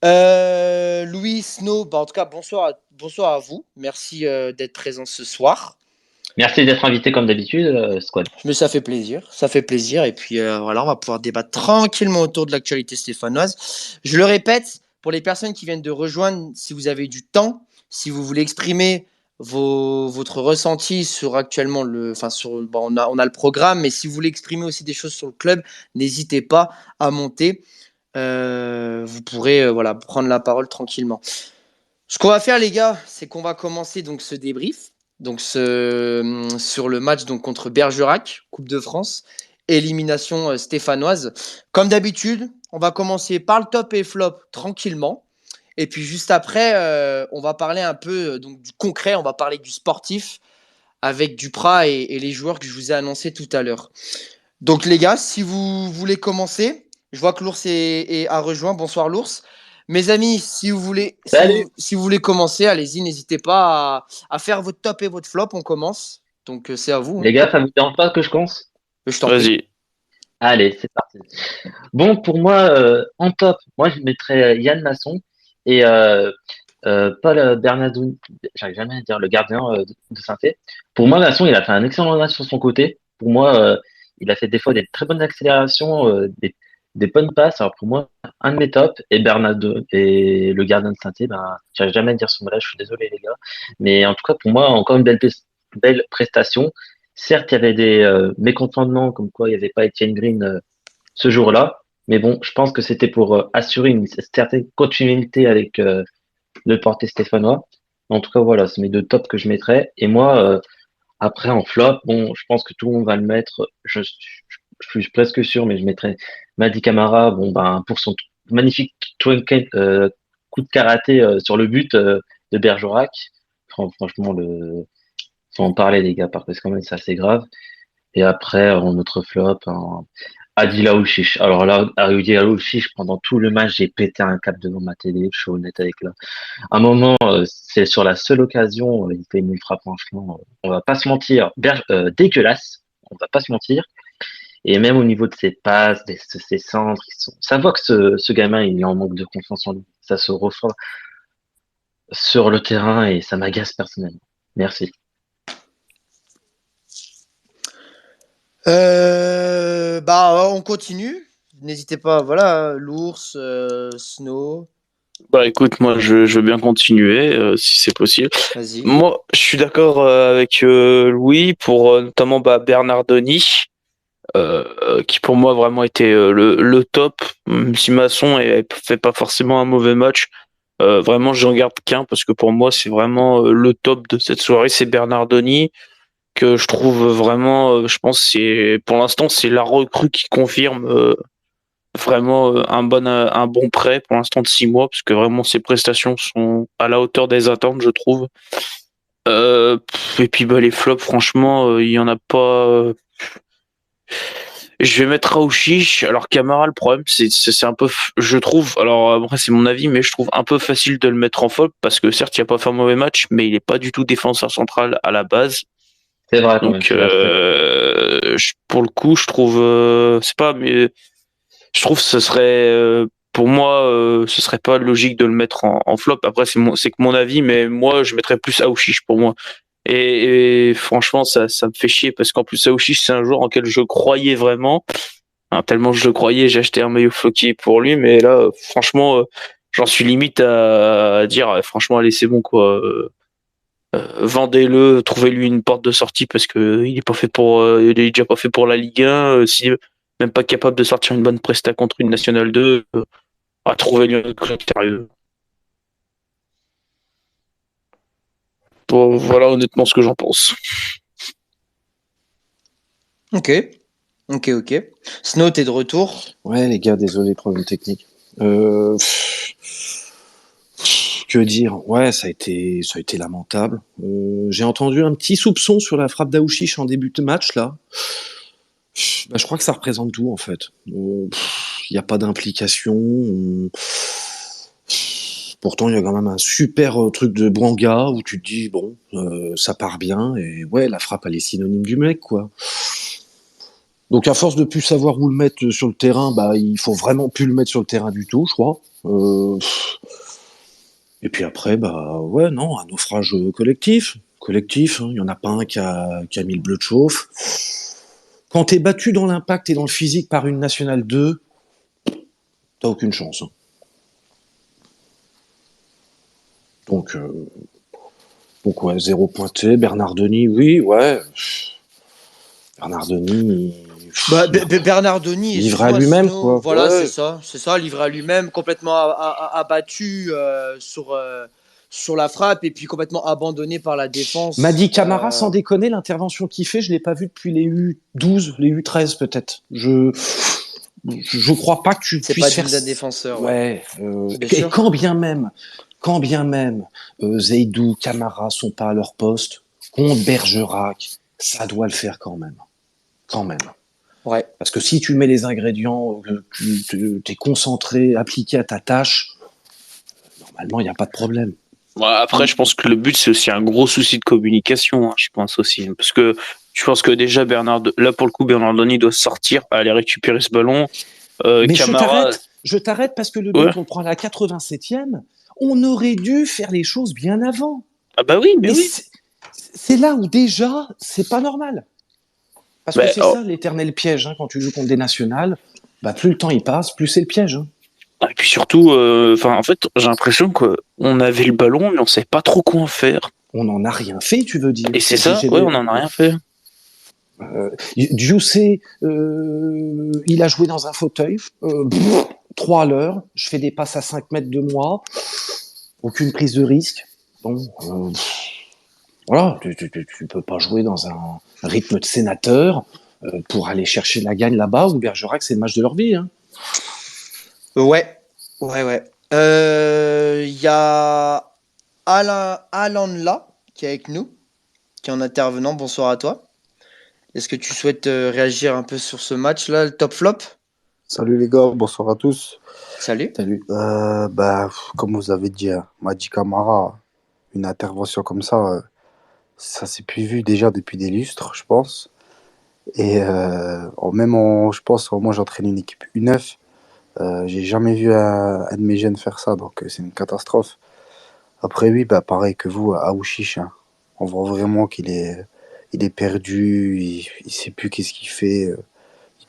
Louis, Snow, en tout cas, bonsoir à vous. Merci d'être présent ce soir. Merci d'être invité comme d'habitude, Squad. Mais ça fait plaisir, ça fait plaisir. Et puis voilà, on va pouvoir débattre tranquillement autour de l'actualité stéphanoise. Je le répète, pour les personnes qui viennent de rejoindre, si vous avez du temps, si vous voulez exprimer votre ressenti sur actuellement on a le programme, mais si vous voulez exprimer aussi des choses sur le club, n'hésitez pas à monter. Vous pourrez voilà, prendre la parole tranquillement. Ce qu'on va faire, les gars, c'est qu'on va commencer donc ce débrief sur le match donc, contre Bergerac, Coupe de France, élimination stéphanoise. Comme d'habitude, on va commencer par le top et flop tranquillement. Et puis juste après, on va parler un peu donc, du concret, on va parler du sportif avec Duprat et les joueurs que je vous ai annoncés tout à l'heure. Donc les gars, si vous voulez commencer, je vois que l'ours a rejoint. Bonsoir l'ours. Mes amis, Salut. si vous voulez commencer, allez-y, n'hésitez pas à faire votre top et votre flop. On commence. Donc c'est à vous, hein. Les gars, ça vous dérange pas que je commence? Je t'en prie. Vas-y. Allez, c'est parti. Bon, pour moi, en top, moi je mettrais Yann Masson et Paul Bernardoun, j'arrive jamais à dire le gardien de Saint-Étienne. Pour moi, Masson, il a fait un excellent match sur son côté. Pour moi, il a fait des fois des très bonnes accélérations, des bonnes passes. Alors pour moi, un de mes tops et Bernardo et le gardien de Saint-Étienne, ben, j'arrive jamais à dire son nom là, je suis désolé les gars. Mais en tout cas, pour moi, encore une belle prestation. Certes, il y avait des mécontentements, comme quoi il n'y avait pas Etienne Green ce jour-là. Mais bon, je pense que c'était pour assurer une certaine continuité avec le porté stéphanois. En tout cas, voilà, c'est mes deux tops que je mettrais. Et moi, après, en flop, bon, je pense que tout le monde va le mettre. Je suis presque sûr, mais je mettrais Madi Camara, bon, ben, pour son magnifique coup de karaté sur le but de Bergerac. Franchement, faut en parler, les gars, parce que quand même, c'est assez grave. Et après, en autre flop, Adil Aouchiche. Alors là, Adil Aouchiche, pendant tout le match, j'ai pété un câble devant ma télé. Je suis honnête avec là. À un moment, c'est sur la seule occasion, il fait une frappe franchement, on va pas se mentir, dégueulasse. On va pas se mentir. Et même au niveau de ses passes, de ses centres, ça voit que ce gamin, il est en manque de confiance en lui. Ça se ressent sur le terrain et ça m'agace personnellement. Merci. On continue. N'hésitez pas, voilà, l'ours, Snow, Bah écoute, moi je veux bien continuer si c'est possible. vas-y. Moi, je suis d'accord avec Louis pour notamment Bernardoni, qui pour moi vraiment était le top. Même si Masson fait pas forcément un mauvais match, vraiment j'en garde qu'un parce que pour moi c'est vraiment le top de cette soirée, c'est Bernardoni que je trouve vraiment, je pense que c'est pour l'instant c'est la recrue qui confirme. Vraiment un bon prêt pour l'instant de 6 mois parce que vraiment ses prestations sont à la hauteur des attentes je trouve. Et puis les flops franchement il y en a pas. Je vais mettre Aouchiche. Alors Camara, le problème c'est un peu je trouve, alors après c'est mon avis, mais je trouve un peu facile de le mettre en flop parce que certes il a pas fait un mauvais match mais il est pas du tout défenseur central à la base. C'est vrai quand même, Donc je suis assez d'accord. pour le coup je trouve c'est pas mais je trouve que ce serait pour moi ce serait pas logique de le mettre en flop. Après c'est que mon avis, mais moi je mettrais plus Aouchiche pour moi. Et franchement ça me fait chier parce qu'en plus Aouchiche c'est un joueur en quel je croyais vraiment. Hein, tellement je le croyais, j'ai acheté un maillot floqué pour lui, mais là franchement j'en suis limite à dire franchement allez c'est bon quoi. Vendez-le, trouvez-lui une porte de sortie parce que il est pas fait pour, il est déjà pas fait pour la Ligue 1. Si même pas capable de sortir une bonne presta contre une Nationale 2, à trouver un club sérieux. Bon, voilà honnêtement ce que j'en pense. Ok, ok. Snow, t'es de retour. Ouais, les gars, désolé, problème technique. Euh, que dire? Ouais, ça a été lamentable. J'ai entendu un petit soupçon sur la frappe d'Aouchiche en début de match, là. Bah, je crois que ça représente tout, en fait. Il n'y a pas d'implication. Pourtant, il y a quand même un super truc de Bouanga où tu te dis, bon, ça part bien. Et ouais, la frappe, elle est synonyme du mec, quoi. Donc à force de plus savoir où le mettre sur le terrain, bah il faut vraiment plus le mettre sur le terrain du tout, je crois. Et puis après, ouais, non, un naufrage collectif. Collectif, hein. Il n'y en a pas un qui a mis le bleu de chauffe. Quand t'es battu dans l'impact et dans le physique par une nationale 2, t'as aucune chance, hein. Donc, ouais, 0 pointé. Bernard Denis, oui, ouais. Bernard Denis, Bernard Denis, livré à excuse-moi, lui-même, Sino, quoi. voilà, Ouais. c'est ça, livré à lui-même, complètement abattu sur la frappe et puis complètement abandonné par la défense. Madi Camara, sans déconner, l'intervention qu'il fait, je l'ai pas vu depuis les U12, les U13 peut-être. Je crois pas que tu C'est puisses pas faire. digne d'un défenseur. Ouais. Bien Et sûr. quand bien même, Zeidou, Camara sont pas à leur poste, contre Bergerac, ça doit le faire quand même. Quand même. Ouais. Parce que si tu mets les ingrédients, tu es concentré, appliqué à ta tâche, normalement, il n'y a pas de problème. Ouais, après, je pense que le but, c'est aussi un gros souci de communication, hein, je pense aussi. Parce que je pense que déjà, là, pour le coup, Bernard Denis doit sortir, aller récupérer ce ballon. Mais Camara, je t'arrête parce que le ouais. but, on le prend à la 87e. On aurait dû faire les choses bien avant. Ah bah oui, mais Et oui. c'est là où déjà, c'est pas normal. Parce que c'est ça l'éternel piège, hein, quand tu joues contre des nationales. Plus le temps y passe, plus c'est le piège. Hein. Et puis surtout, en fait, j'ai l'impression qu'on avait le ballon, mais on savait pas trop quoi en faire. On n'en a rien fait, tu veux dire. Et c'est ça, ouais, on n'en a rien fait. Jussé, il a joué dans un fauteuil, 3 à l'heure, je fais des passes à 5 mètres de moi, aucune prise de risque. Bon, voilà, tu peux pas jouer dans un rythme de sénateur pour aller chercher la gagne là-bas, ou Bergerac, c'est le match de leur vie. Hein. Ouais. Il y a Alan là, qui est avec nous, qui est en intervenant. Bonsoir à toi. Est-ce que tu souhaites réagir un peu sur ce match-là, le top flop? Salut les gars, bonsoir à tous. Salut. Comme vous avez dit, hein, Madi Camara, une intervention comme ça s'est plus vu déjà depuis des lustres, je pense. Et je pense, moi j'entraîne une équipe U9, j'ai jamais vu un de mes jeunes faire ça, donc c'est une catastrophe. Après oui, pareil que vous, à Aouchiche, hein, on voit vraiment il est perdu, il sait plus qu'est-ce qu'il fait.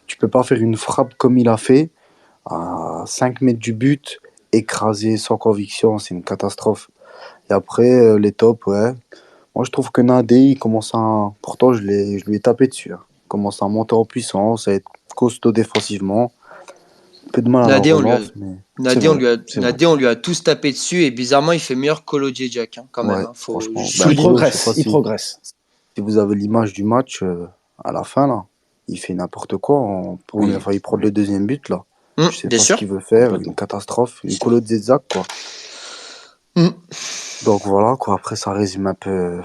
Tu peux pas faire une frappe comme il a fait, à 5 mètres du but, écrasé sans conviction, c'est une catastrophe. Et après, les tops, ouais. Moi, je trouve que Nadé, il commence à. Pourtant, je lui ai tapé dessus, hein. Il commence à monter en puissance, à être costaud défensivement. Un peu de mal à la Nadé, relance, mais. Nadé, on lui a tous tapé dessus et bizarrement, il fait meilleur que Lodje Jack, hein, quand même. Ouais, Hein, faut franchement. Il Kilo, je sais progresse, pas il si, progresse. si vous avez l'image du match, à la fin, là, il fait n'importe quoi. On a failli prendre le deuxième but, là. Je sais bien pas sûr. ce qu'il veut faire, une catastrophe, une colo de Zezak, quoi. Donc voilà, quoi. Après, ça résume un peu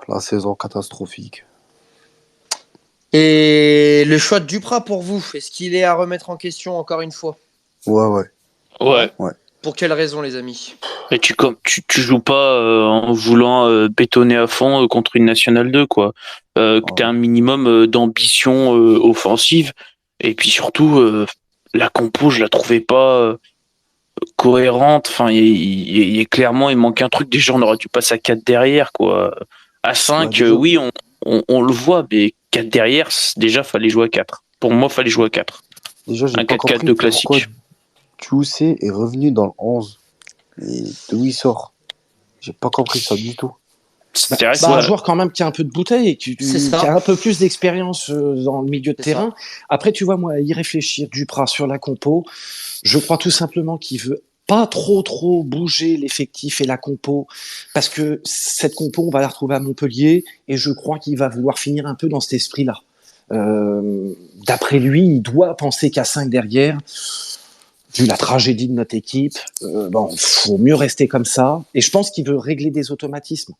la saison catastrophique. Et le choix de Duprat pour vous, est-ce qu'il est à remettre en question encore une fois? Ouais. Ouais. Pour quelle raison, les amis? Et tu joues pas en voulant bétonner à fond contre une Nationale 2, quoi. Que tu un minimum d'ambition offensive. Et puis surtout, la compo, je la trouvais pas cohérente. Enfin, clairement, il manque un truc. Déjà, on aurait dû passer à 4 derrière, quoi. À 5, déjà, oui, on le voit, mais 4 derrière, déjà, fallait jouer à 4. Pour moi, fallait jouer à 4. Déjà, j'ai Un pas 4-4 compris de pourquoi classique. Djoussé est revenu dans le 11. Et d'où il sort? J'ai pas compris ça du tout. C'est vrai que un joueur quand même qui a un peu de bouteille et qui a un peu plus d'expérience dans le milieu de terrain. Après, tu vois, moi, à y réfléchir, Duprat sur la compo, je crois tout simplement qu'il veut pas trop bouger l'effectif et la compo, parce que cette compo, on va la retrouver à Montpellier, et je crois qu'il va vouloir finir un peu dans cet esprit-là. D'après lui, il doit penser qu'à 5 derrière, vu la tragédie de notre équipe, faut mieux rester comme ça, et je pense qu'il veut régler des automatismes.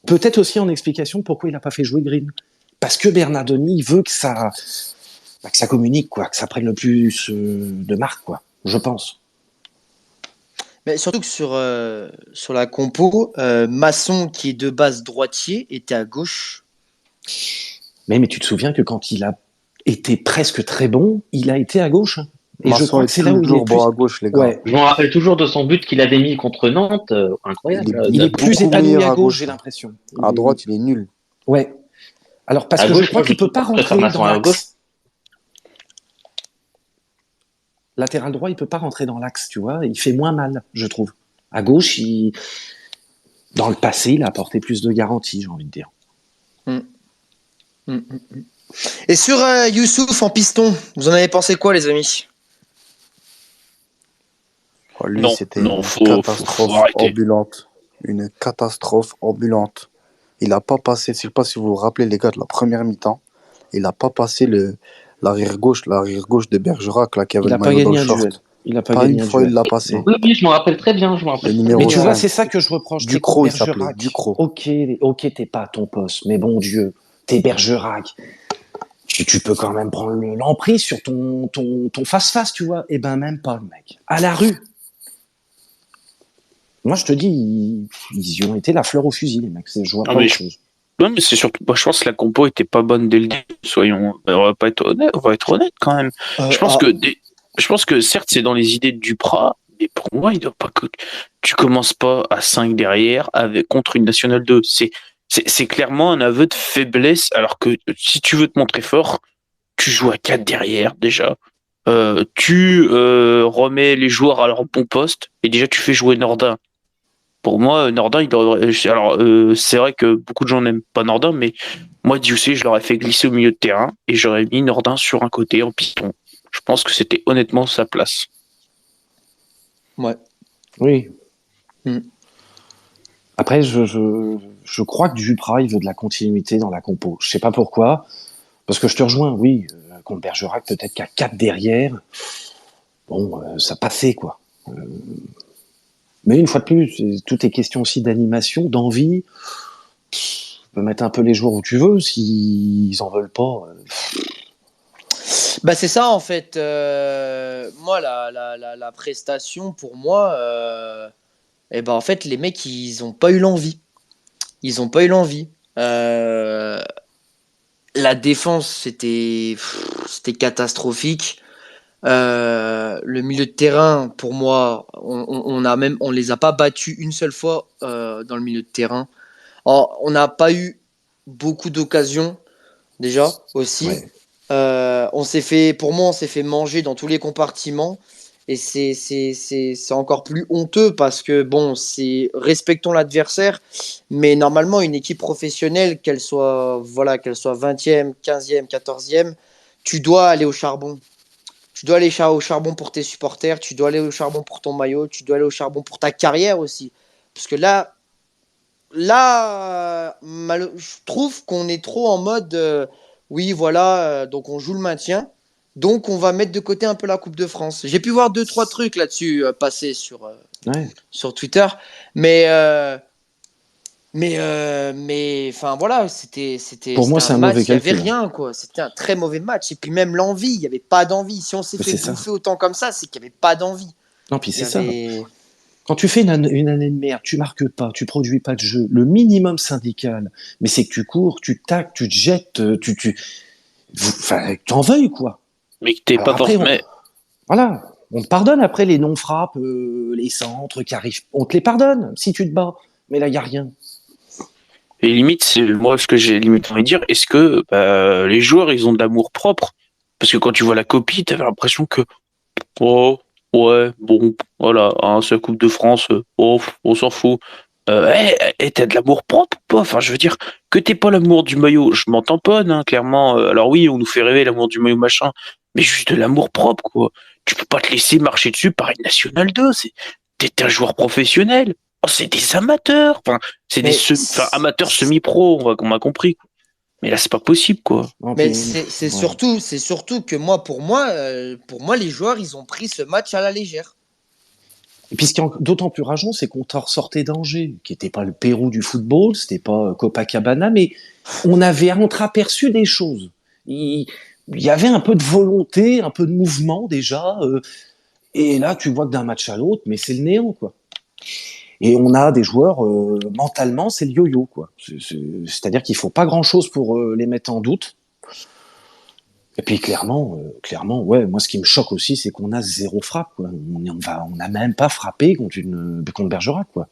Peut-être aussi en explication pourquoi il n'a pas fait jouer Green. Parce que Bernardoni veut que ça communique, quoi, que ça prenne le plus de marque, quoi, je pense. Mais surtout que sur la compo, Masson, qui est de base droitier, était à gauche. Mais tu te souviens que quand il a été presque très bon, il a été à gauche. Hein. Et je Masson crois est que c'est là où il est toujours plus. bon à gauche, les gars. Ouais, Je me rappelle toujours de son but qu'il avait mis contre Nantes, incroyable. Il il est est plus beaucoup épanoui meilleur à à gauche, gauche. j'ai l'impression. À droite, il est nul. Ouais. Alors parce À que je gauche, crois moi, qu'il peut pas je préfère rentrer Masson dans à gauche. l'axe. Latéral droit, il peut pas rentrer dans l'axe, tu vois. Il fait moins mal, je trouve. À gauche, dans le passé, il a apporté plus de garanties, j'ai envie de dire. Mm, mm, mm. Et sur Youssouf en piston, vous en avez pensé quoi, les amis? Oh, lui, Non, c'était non, une faut catastrophe arrêter. ambulante. Une catastrophe ambulante. Il n'a pas passé, je ne sais pas si vous vous rappelez, les gars, de la première mi-temps. Il n'a pas passé l'arrière gauche de Bergerac, là, qui avait Il le n'a pas maillot dans gagné le un duel. short. Il n'a pas Pas une gagné un fois, il duel. l'a passé. Oui, oui, je me rappelle très bien. Je me Le rappelle très Mais numéro bien. tu vois, 5. c'est ça que je reproche. T'es Ducrot, il s'appelait. Bergerac. Ducrot. Ok, t'es pas à ton poste, mais bon Dieu, t'es Bergerac. Tu peux quand même prendre l'emprise sur ton face-face, tu vois. Eh ben, même pas, le mec. À la rue. Moi, je te dis, ils y ont été la fleur au fusil, les mecs. Je vois Ah, pas mais autre chose. Ouais, mais c'est surtout, je pense que la compo était pas bonne dès le début. Soyons, on va être honnête quand même. Je pense que je pense que certes c'est dans les idées de Duprat, mais pour moi il doit pas que tu commences pas à 5 derrière avec contre une nationale 2. C'est clairement un aveu de faiblesse. Alors que si tu veux te montrer fort, tu joues à 4 derrière déjà. Tu remets les joueurs à leur bon poste et déjà tu fais jouer Nordin. Pour moi, Nordin, il devrait. Alors, c'est vrai que beaucoup de gens n'aiment pas Nordin, mais moi, Dioussé, je l'aurais fait glisser au milieu de terrain et j'aurais mis Nordin sur un côté en piston. Je pense que c'était honnêtement sa place. Ouais. Oui. Hmm. Après, je crois que Duprat, il veut de la continuité dans la compo. Je sais pas pourquoi. Parce que je te rejoins, oui. Contre Bergerac, peut-être qu'à 4 derrière, bon, ça passait, quoi. Mais une fois de plus, tout est question aussi d'animation, d'envie. Tu peux mettre un peu les joueurs où tu veux, s'ils en veulent pas. Bah c'est ça en fait. Moi la prestation pour moi, et ben en fait les mecs ils ont pas eu l'envie. Ils ont pas eu l'envie. La défense c'était catastrophique. Le milieu de terrain pour moi on les a pas battus une seule fois dans le milieu de terrain. On n'a pas eu beaucoup d'occasions déjà aussi. Ouais. Pour moi, on s'est fait manger dans tous les compartiments. Et c'est encore plus honteux parce que, bon, respectons l'adversaire, mais normalement, une équipe professionnelle, qu'elle soit 20e, 15e, 14e, tu dois aller au charbon. Tu dois aller au charbon pour tes supporters, tu dois aller au charbon pour ton maillot, tu dois aller au charbon pour ta carrière aussi. Parce que je trouve qu'on est trop en mode oui, voilà, donc on joue le maintien, donc on va mettre de côté un peu la Coupe de France. J'ai pu voir deux, trois trucs là-dessus passer Ouais. sur Twitter, mais enfin voilà, Pour moi, c'était c'est un un match, mauvais il n'y avait calcul. rien, quoi. C'était un très mauvais match. Et puis même l'envie, il n'y avait pas d'envie. Si on s'est Mais fait c'est ça. bouffer autant comme ça, c'est qu'il n'y avait pas d'envie. Non, puis Il y c'est ça. avait... Quand tu fais une année de merde, tu marques pas, tu produis pas de jeu, le minimum syndical, mais c'est que tu cours, tu tacs, tu te jettes, enfin, t'en veuilles, quoi. Mais que t'es Alors pas après, forcément. voilà, on te pardonne après les non-frappes, les centres qui arrivent, on te les pardonne si tu te bats, mais là, il y a rien. Et limite, c'est moi ce que j'ai limite envie de dire, est-ce que les joueurs ils ont de l'amour propre? Parce que quand tu vois la copie, t'avais l'impression que oh ouais bon voilà hein, c'est la Coupe de France, oh on s'en fout. T'as de l'amour propre ou pas? Enfin je veux dire que t'aies pas l'amour du maillot, je m'en tamponne hein, clairement. Alors oui on nous fait rêver l'amour du maillot machin, mais juste de l'amour propre quoi. Tu peux pas te laisser marcher dessus par une nationale 2. T'es un joueur professionnel. Oh, c'est des amateurs. Enfin, Mais, amateurs semi-pro, on m'a compris. Mais là, c'est pas possible, quoi. Non, mais puis, c'est ouais. surtout que pour moi, les joueurs, ils ont pris ce match à la légère. Et puis ce qui est d'autant plus rageant, c'est qu'on t'en ressortait d'Angers, qui n'était pas le Pérou du football, c'était pas Copacabana, mais on avait entreaperçu des choses. Il y avait un peu de volonté, un peu de mouvement déjà, et là tu vois que d'un match à l'autre, mais c'est le néant, quoi. Et on a des joueurs, mentalement, c'est le yo-yo, quoi. C'est-à-dire qu'il faut pas grand-chose pour les mettre en doute. Et puis clairement, ouais, moi ce qui me choque aussi, c'est qu'on a 0 frappe, quoi. On n'a même pas frappé contre Bergerac, quoi.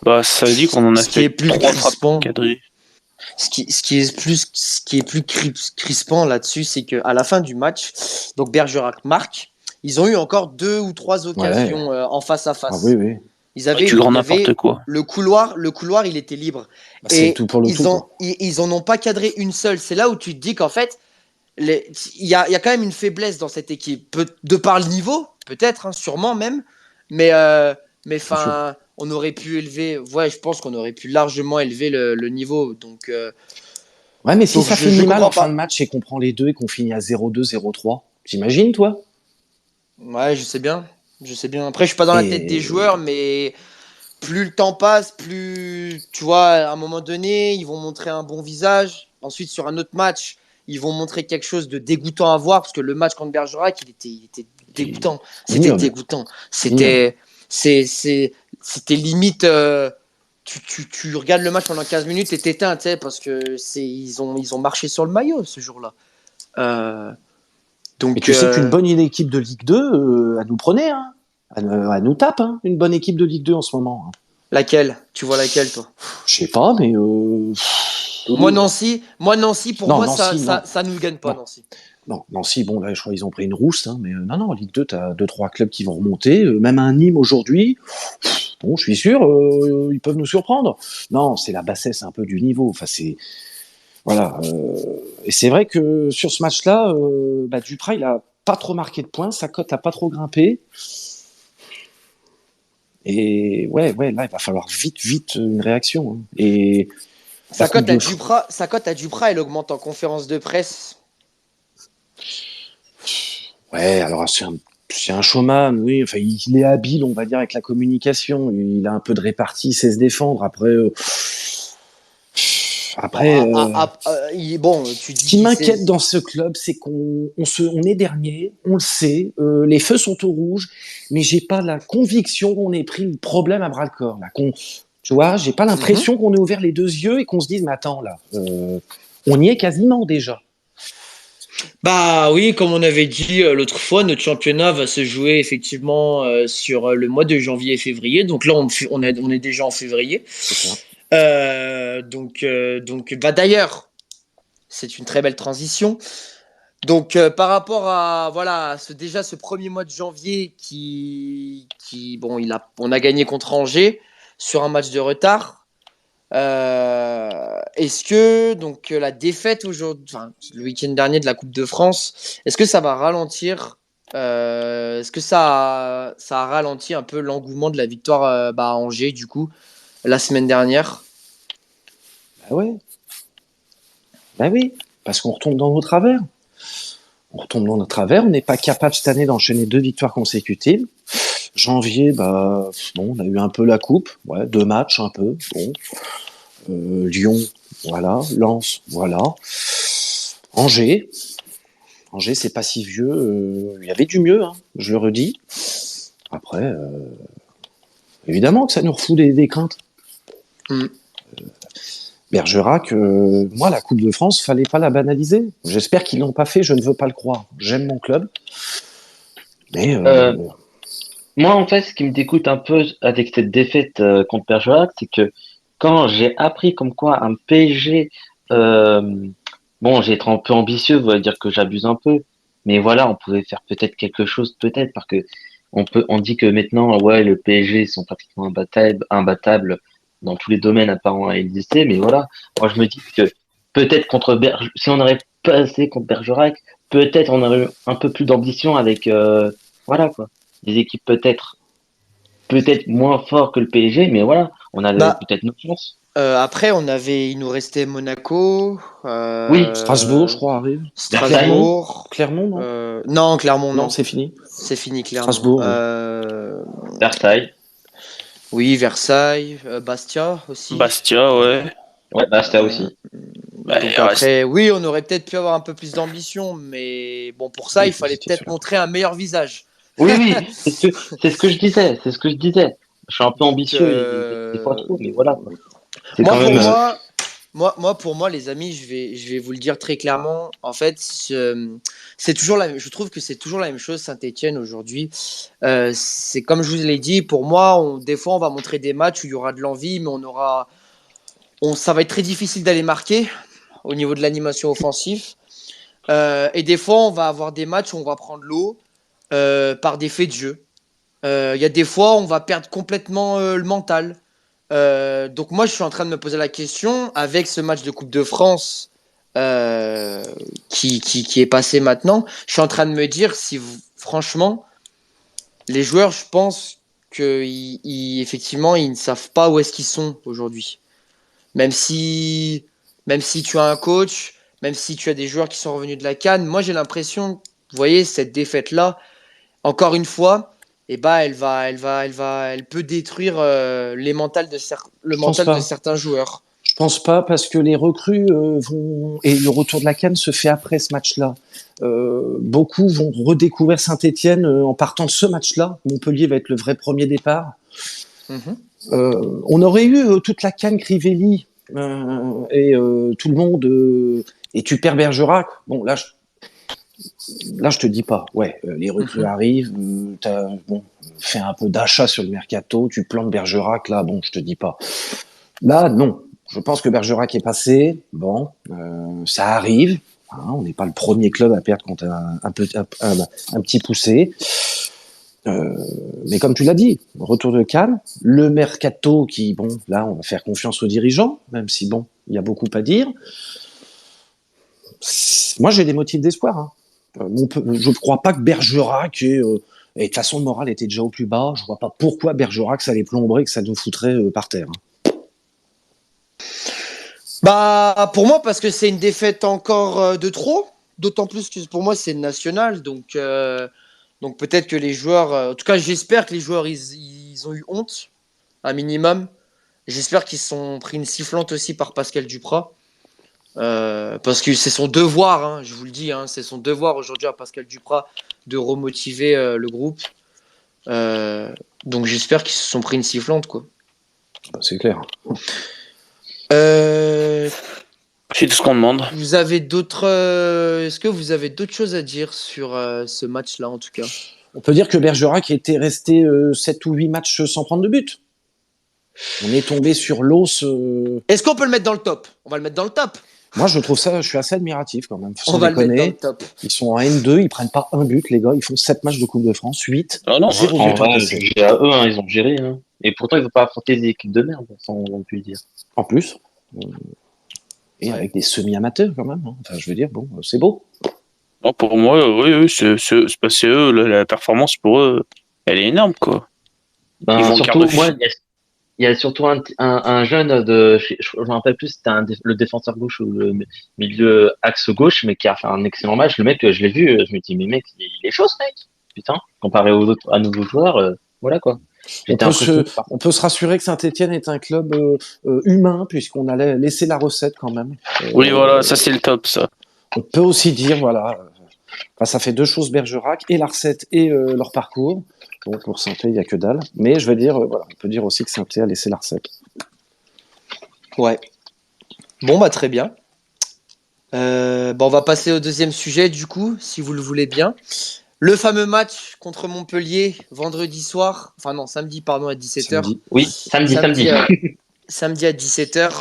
Bah, ça veut dire qu'on en a Ce qui est fait plus 3 frappes crispant, cadrées. ce qui est plus crispant là-dessus, c'est qu'à la fin du match, donc Bergerac marque. Ils ont eu encore 2 ou 3 occasions en face à Ah face. oui, oui. Du grand n'importe quoi. Le couloir, il était libre. Bah, c'est Et tout pour le tout, quoi. ils en ont pas cadré une seule. C'est là où tu te dis qu'en fait, il y a quand même une faiblesse dans cette équipe. De par le niveau, peut-être, hein, sûrement même. Mais enfin, on aurait pu élever. Ouais, je pense qu'on aurait pu largement élever le niveau. Donc, Ouais, mais si donc ça je finit mal comprends en fin pas. de match et qu'on prend les deux et qu'on finit à 0-2, 0-3, t'imagines, toi? Ouais, je sais bien. Je sais bien. Après, je suis pas dans la tête des joueurs, mais plus le temps passe, plus, tu vois, à un moment donné, ils vont montrer un bon visage. Ensuite, sur un autre match, ils vont montrer quelque chose de dégoûtant à voir, parce que le match contre Bergerac, il était dégoûtant. C'était Ignoble. dégoûtant. C'était limite. Tu regardes le match pendant 15 minutes et t'éteins, tu sais, parce que ils ont marché sur le maillot ce jour-là. Mais Donc, tu sais qu'une bonne équipe de Ligue 2, elle nous prenait, hein. Elle nous tape, hein, une bonne équipe de Ligue 2 en ce moment, hein. laquelle? Tu vois laquelle, toi? Je sais pas, mais Moi, Nancy, pour Non, moi, Nancy, non. ça nous gagne pas, Non. Nancy. Non, Nancy, bon, là, je crois qu'ils ont pris une rousse, hein, mais non, Ligue 2, t'as 2-3 clubs qui vont remonter, même un Nîmes aujourd'hui. Bon, je suis sûr, ils peuvent nous surprendre. Non, c'est la bassesse un peu du niveau. Enfin, voilà. Et c'est vrai que sur ce match-là, Duprat, il a pas trop marqué de points, sa cote a pas trop grimpé. Et ouais, là, il va falloir vite une réaction, hein. Et Sa cote à Duprat, elle augmente en conférence de presse. ouais, alors c'est un showman, oui. Enfin, il est habile, on va dire, avec la communication. Il a un peu de répartie, il sait se défendre. Après, Bon, tu ce dis qui qu'il m'inquiète sait. dans ce club, c'est on est dernier, on le sait, les feux sont au rouge, mais j'ai pas la conviction qu'on ait pris le problème à bras le corps. Là, tu vois, j'ai pas l'impression qu'on ait ouvert les deux yeux et qu'on se dise, mais attends, là, on y est quasiment déjà. Bah oui, comme on avait dit l'autre fois, notre championnat va se jouer effectivement sur le mois de janvier et février. Donc là, on est déjà en février. C'est ça. Bah d'ailleurs, c'est une très belle transition. Donc par rapport à voilà déjà ce premier mois de janvier bon on a gagné contre Angers sur un match de retard. Est-ce que donc la défaite aujourd'hui, enfin, le week-end dernier de la Coupe de France, est-ce que ça va ralentir est-ce que ça a ralenti un peu l'engouement de la victoire à Angers du coup la semaine dernière? Bah ouais. Bah oui, parce qu'on retombe dans nos travers. On n'est pas capable cette année d'enchaîner 2 victoires consécutives. Janvier, bon, on a eu un peu la coupe, ouais, 2 matchs un peu, bon. Lyon, voilà. Lens, voilà. Angers, c'est pas si vieux. Il y avait du mieux, hein, je le redis. Après, évidemment que ça nous refout des craintes. Bergerac, moi, la Coupe de France, fallait pas la banaliser. J'espère qu'ils l'ont pas fait, je ne veux pas le croire. J'aime mon club. Mais Moi, en fait, ce qui me dégoûte un peu avec cette défaite contre Bergerac, c'est que quand j'ai appris comme quoi un PSG, bon, j'ai été un peu ambitieux, vous allez dire que j'abuse un peu, mais voilà, on pouvait faire peut-être quelque chose, peut-être, parce que on dit que maintenant, ouais, le PSG sont pratiquement imbattables dans tous les domaines apparemment à exister, mais voilà, moi je me dis que peut-être si on aurait passé contre Bergerac, peut-être on aurait eu un peu plus d'ambition avec, voilà quoi, des équipes peut-être moins fortes que le PSG, mais voilà, on avait Bah, peut-être notre chance. après il nous restait Monaco, Oui, Strasbourg, je crois, arrive. Strasbourg, Clermont, non non Clermont Non, non, c'est fini. c'est fini Clermont. Strasbourg, oui. Versailles. Oui, Versailles, Bastia aussi. Bastia, ouais. Ouais, bah, c'était aussi. Bah, Donc il reste- après, oui, on aurait peut-être pu avoir un peu plus d'ambition, mais bon, pour ça, Oui, il fallait positif, peut-être celui-là. montrer un meilleur visage. Oui, c'est ce que je disais, c'est ce que je disais. Je suis un peu ambitieux, des Euh, fois trop, mais voilà, quoi. C'est Moi, quand même, Pour moi, les amis, je vais vous le dire très clairement. En fait, je trouve que c'est toujours la même chose, Saint-Etienne aujourd'hui. C'est comme je vous l'ai dit, pour moi, des fois, on va montrer des matchs où il y aura de l'envie, mais ça va être très difficile d'aller marquer au niveau de l'animation offensive. Et des fois, on va avoir des matchs où on va prendre l'eau par des faits de jeu. Il y a des fois, on va perdre complètement le mental. Donc moi, je suis en train de me poser la question, avec ce match de Coupe de France qui est passé maintenant, je suis en train de me dire si franchement, les joueurs, je pense effectivement, ils ne savent pas où est-ce qu'ils sont aujourd'hui. Même si, même si tu as un coach, même si tu as des joueurs qui sont revenus de la CAN, moi j'ai l'impression, vous voyez, cette défaite-là, encore une fois, eh ben, elle peut détruire le mental Je pense de pas. certains joueurs. Je pense pas parce que les recrues vont et le retour de la CAN se fait après ce match-là. Beaucoup vont redécouvrir Saint-Étienne en partant de ce match-là. Montpellier va être le vrai premier départ. Mhm. On aurait eu toute la CAN Crivelli et tout le monde et tu perds Bergerac. Bon là je te dis pas. Ouais, les recrues arrivent. T'as fait un peu d'achat sur le mercato. Tu plantes Bergerac là. Bon, je te dis pas. Là non. Je pense que Bergerac est passé. Bon, ça arrive. Hein, on n'est pas le premier club à perdre contre un petit poussé. Mais comme tu l'as dit, retour de Cannes, le mercato qui, bon, là, on va faire confiance aux dirigeants, même si, bon, il y a beaucoup à dire. Moi, j'ai des motifs d'espoir. Hein. Je ne crois pas que Bergerac et de toute façon, le moral était déjà au plus bas. Je ne vois pas pourquoi Bergerac, ça les plomberait, que ça nous foutrait par terre. Hein. Bah, pour moi, parce que c'est une défaite encore de trop. D'autant plus que pour moi, c'est national. Donc peut-être que les joueurs, en tout cas, j'espère que les joueurs, ils ont eu honte, un minimum. J'espère qu'ils se sont pris une sifflante aussi par Pascal Duprat. Parce que c'est son devoir, hein, je vous le dis, hein, c'est son devoir aujourd'hui à Pascal Duprat de remotiver le groupe. Donc j'espère qu'ils se sont pris une sifflante, quoi. C'est clair. C'est tout ce qu'on demande. Vous avez d'autres, est-ce que vous avez d'autres choses à dire sur ce match-là, en tout cas? On peut dire que Bergerac était resté 7 ou 8 matchs sans prendre de but. On est tombé sur l'os. Est-ce qu'on peut le mettre dans le top? On va le mettre dans le top. Moi, je suis assez admiratif quand même. On va le mettre dans le top. Ils sont en N2, ils prennent pas un but, les gars. Ils font 7 matchs de Coupe de France, 8. Ah non, 0 En but vrai, encaissé. j'ai à eux, hein, ils ont géré. Hein. Et pourtant, ils vont pas affronter des équipes de merde, sans on peut dire. En plus. Et avec des semi-amateurs quand même. Hein. Enfin, je veux dire, bon, c'est beau. Non, pour moi, oui, c'est eux, la performance pour eux, elle est énorme, quoi. Ben, Ils vont en surtout, quart de moi, finale. il y a surtout un jeune de, je me rappelle plus, c'était le défenseur gauche ou le milieu axe gauche, mais qui a fait un excellent match. Le mec, je l'ai vu, je me dis, mais mec, il est chaud, ce mec. Putain, comparé aux autres, à nouveaux joueurs, voilà, quoi. J'étais impressionné par ça. On peut se rassurer que Saint-Etienne est un club humain, puisqu'on allait laisser la recette quand même. Oui, voilà, ça c'est le top, ça. On peut aussi dire, voilà, enfin, ça fait deux choses Bergerac, et la recette et leur parcours. Bon, pour Saint-Etienne, il n'y a que dalle. Mais je veux dire, voilà, on peut dire aussi que Saint-Etienne a laissé la recette. Ouais. Bon, bah très bien. On va passer au deuxième sujet, du coup, si vous le voulez bien. Le fameux match contre Montpellier, vendredi soir, enfin non, samedi, pardon, à 17h. Samedi. Oui, samedi. Samedi à 17h.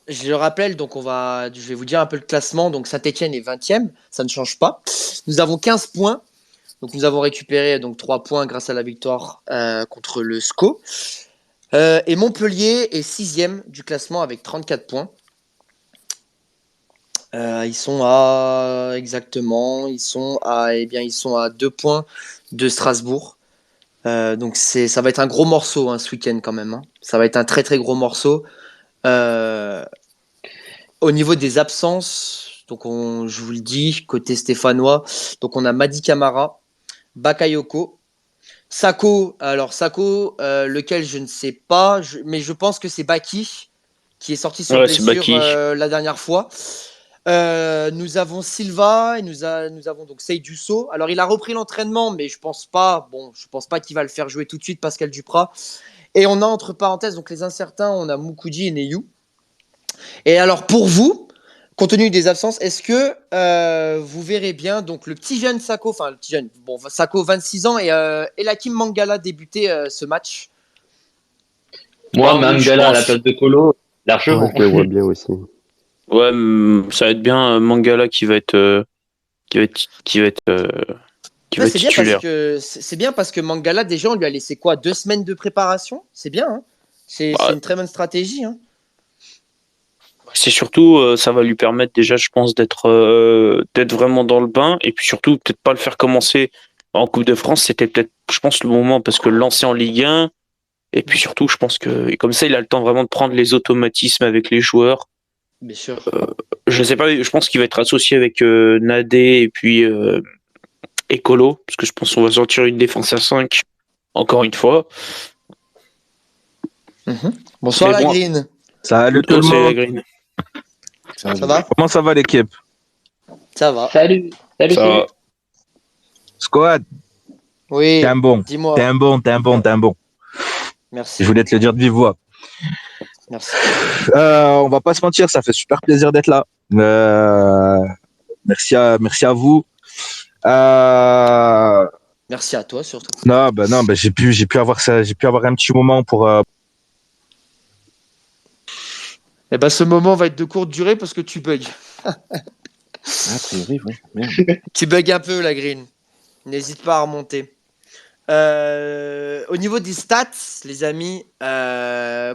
Je le rappelle, donc je vais vous dire un peu le classement. Donc Saint-Etienne est 20e, ça ne change pas. Nous avons 15 points. Donc nous avons récupéré 3 points grâce à la victoire contre le SCO. Et Montpellier est 6e du classement avec 34 points. Ils sont à 2 points de Strasbourg. Donc ça va être un gros morceau ce week-end quand même. Hein. Ça va être un très très gros morceau. Au niveau des absences, donc je vous le dis, côté stéphanois, donc on a Madi Camara, Bakayoko, Sako. Alors Sako, lequel je ne sais pas, mais je pense que c'est Baki qui est sorti sur blessure la dernière fois. Nous avons Silva et nous avons donc Seydou Sow. Alors il a repris l'entraînement, mais je pense pas qu'il va le faire jouer tout de suite, Pascal Duprat. Et on a entre parenthèses donc les incertains, on a Moukoudi et Neyou. Et alors, pour vous, compte tenu des absences, est-ce que vous verrez bien donc le petit jeune Sakho, enfin le petit jeune, bon, Sakho 26 ans et Elakim Mangala débuter ce match? Moi, oui, je Mangala à la pense. place de Colo, largement. Ouais, je le vois bien aussi. Ouais, ça va être bien Mangala qui va être Ouais, c'est bien parce titulaire. que c'est bien parce que Mangala déjà on lui a laissé quoi 2 semaines de préparation, c'est bien, hein. C'est Bah, une très bonne stratégie, hein. c'est surtout, ça va lui permettre déjà, je pense, d'être vraiment dans le bain et puis surtout peut-être pas le faire commencer en Coupe de France. C'était peut-être, je pense, le moment parce que le lancer en Ligue 1 et puis surtout, je pense que et comme ça, il a le temps vraiment de prendre les automatismes avec les joueurs. Bien sûr. Je sais pas, je pense qu'il va être associé avec Nadé et puis Ekolo parce que je pense qu'on va sortir une défense à 5 encore une fois. Bonsoir Mais la bon, Green, Salut tout le c'est la monde. green. ça va? Comment ça va l'équipe? Ça va. Salut, salut, Ça salut. va. Squad, Oui, t'es un bon. dis-moi. T'es un bon. Merci. Je voulais te le dire de vive voix. Merci. On va pas se mentir, ça fait super plaisir d'être là. Merci à vous. Merci à toi surtout. Non, j'ai pu avoir ça, j'ai pu avoir un petit moment pour. Eh ben, ce moment va être de courte durée parce que tu bugs. Ah, a priori, oui. Merde. Tu bugs un peu, la Green. N'hésite pas à remonter. Au niveau des stats, les amis,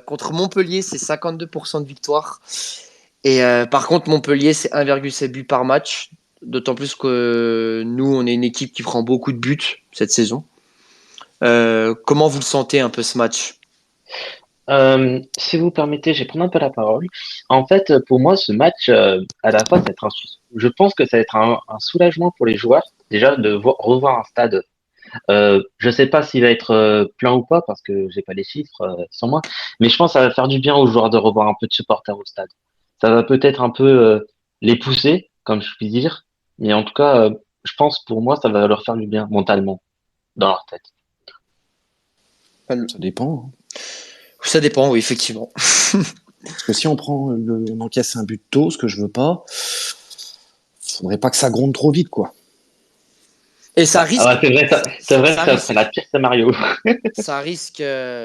contre Montpellier, c'est 52% de victoire. Et par contre, Montpellier, c'est 1,7 buts par match. D'autant plus que nous, on est une équipe qui prend beaucoup de buts cette saison. Comment vous le sentez un peu ce match? Si vous permettez, je vais prendre un peu la parole. En fait, pour moi, ce match, à la fin, ça va être je pense que ça va être un soulagement pour les joueurs, déjà de revoir un stade. Je sais pas s'il va être plein ou pas parce que j'ai pas les chiffres sur moi, mais je pense que ça va faire du bien aux joueurs de revoir un peu de supporters au stade. Ça va peut-être un peu les pousser, comme je puis dire, mais en tout cas, je pense pour moi, ça va leur faire du bien mentalement dans leur tête. Ça dépend. Hein. Ça dépend, oui, effectivement. Parce que si on on encaisse un but tôt, ce que je veux pas, faudrait pas que ça gronde trop vite, quoi. Et ça risque. Ah ouais, c'est vrai que ça risque. serait la pire scénario. Ça risque.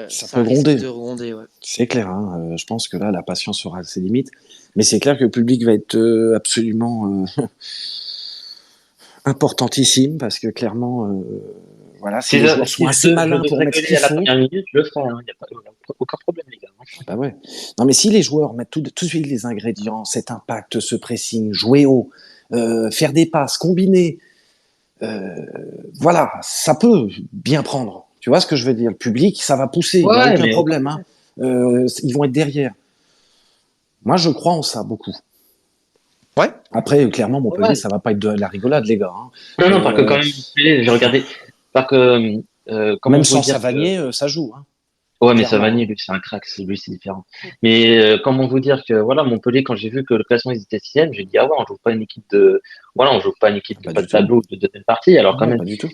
Ça peut risque gronder. de gronder, ouais. C'est clair. Hein. Je pense que là, la patience sera à ses limites. Mais c'est clair que le public va être absolument importantissime parce que clairement, voilà, si les joueurs sont assez malins pour mettre ce qu'il à la faut. première minute, je le ferai. Il n'y a aucun problème, les gars. Bah ouais. Non, mais si les joueurs mettent tout de suite les ingrédients, cet impact, ce pressing, jouer haut, faire des passes, combiner, voilà, ça peut bien prendre. Tu vois ce que je veux dire? Le public, ça va pousser, il n'y a aucun problème. Hein. Ils vont être derrière. Moi, je crois en ça beaucoup. Ouais. Après, clairement, Montpellier, ça va pas être de la rigolade, les gars. Hein. Non, parce que quand même, j'ai regardé. Parce que même sans Savanier, ça joue. Hein. Ouais, mais Savanier, lui, c'est un crack, lui, c'est différent. Mais comment vous dire que voilà, Montpellier, quand j'ai vu que le classement ils étaient 6e, j'ai dit ah ouais, on joue pas une équipe de pas de tableau de deuxième partie, alors quand même. Pas du tout.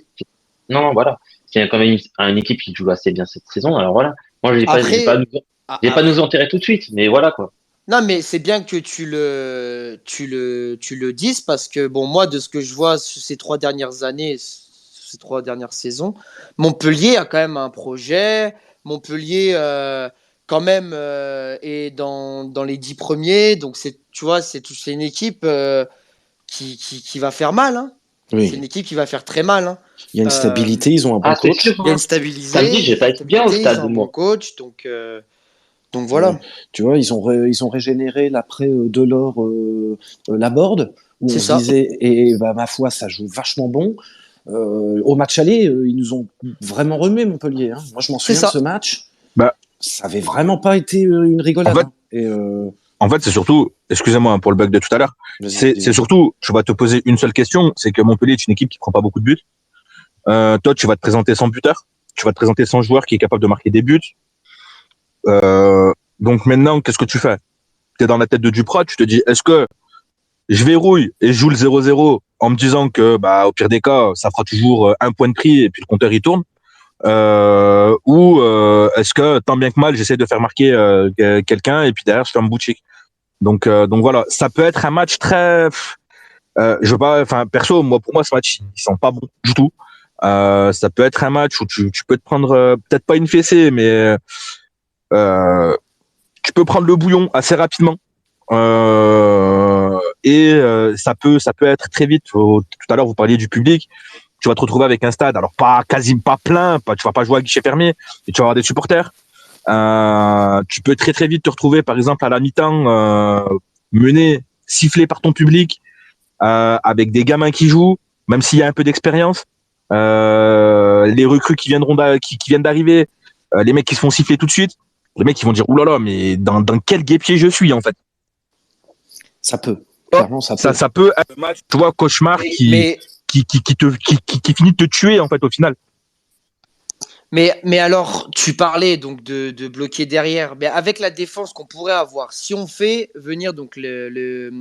Non, voilà, c'est quand même une équipe qui joue assez bien cette saison. Alors voilà, moi j'ai pas nous enterrer tout de suite, mais voilà quoi. Non, mais c'est bien que tu le dises parce que bon, moi, de ce que je vois sur ces 3 dernières années, ces 3 dernières saisons, Montpellier a quand même un projet. Montpellier, quand même, est dans les 10 premiers. Donc, tu vois, c'est une équipe qui va faire mal. Hein. Oui. C'est une équipe qui va faire très mal. Hein. Il y a une stabilité, ils ont un bon coach. Sûr, hein. Il y a une stabilité. Samedi, j'ai pas été bien au stade. Ils ont un bon coach. Donc voilà. Ouais. Tu vois, ils ont régénéré l'après Delors Laborde, où on se disait, et bah, ma foi, ça joue vachement bon. Au match aller, ils nous ont vraiment remué Montpellier. Hein. Moi, je m'en souviens de ce match. Bah, ça avait vraiment pas été une rigolade. En fait, c'est surtout, excusez-moi pour le bug de tout à l'heure, c'est surtout, je vais te poser une seule question, c'est que Montpellier est une équipe qui prend pas beaucoup de buts. Toi, tu vas te présenter sans buteur, tu vas te présenter sans joueur qui est capable de marquer des buts. Donc maintenant, qu'est-ce que tu fais? T'es dans la tête de Duprat, tu te dis, est-ce que je verrouille et je joue le 0-0 en me disant que, bah, au pire des cas, ça fera toujours un point de prix et puis le compteur il tourne, ou est-ce que tant bien que mal, j'essaie de faire marquer quelqu'un et puis derrière je ferme boutique. Donc voilà, ça peut être un match très. Je veux pas. Enfin, perso, moi pour moi, ce match, il sent pas bon du tout. Ça peut être un match où tu peux te prendre peut-être pas une fessée, mais tu peux prendre le bouillon assez rapidement. Ça peut être très vite. Tout à l'heure, vous parliez du public. Tu vas te retrouver avec un stade, alors quasi pas plein, tu vas pas jouer à guichet fermé, mais tu vas avoir des supporters. Tu peux très très vite te retrouver, par exemple, à la mi-temps, mené, sifflé par ton public, avec des gamins qui jouent, même s'il y a un peu d'expérience. Les recrues qui viennent d'arriver, les mecs qui se font siffler tout de suite, les mecs qui vont dire oulala, mais dans quel guêpier je suis en fait. Ça peut. Clairement, ça peut. Ça peut être un match, tu vois, cauchemar qui finit de te tuer en fait au final. Mais alors, tu parlais donc de bloquer derrière, mais avec la défense qu'on pourrait avoir, si on fait venir donc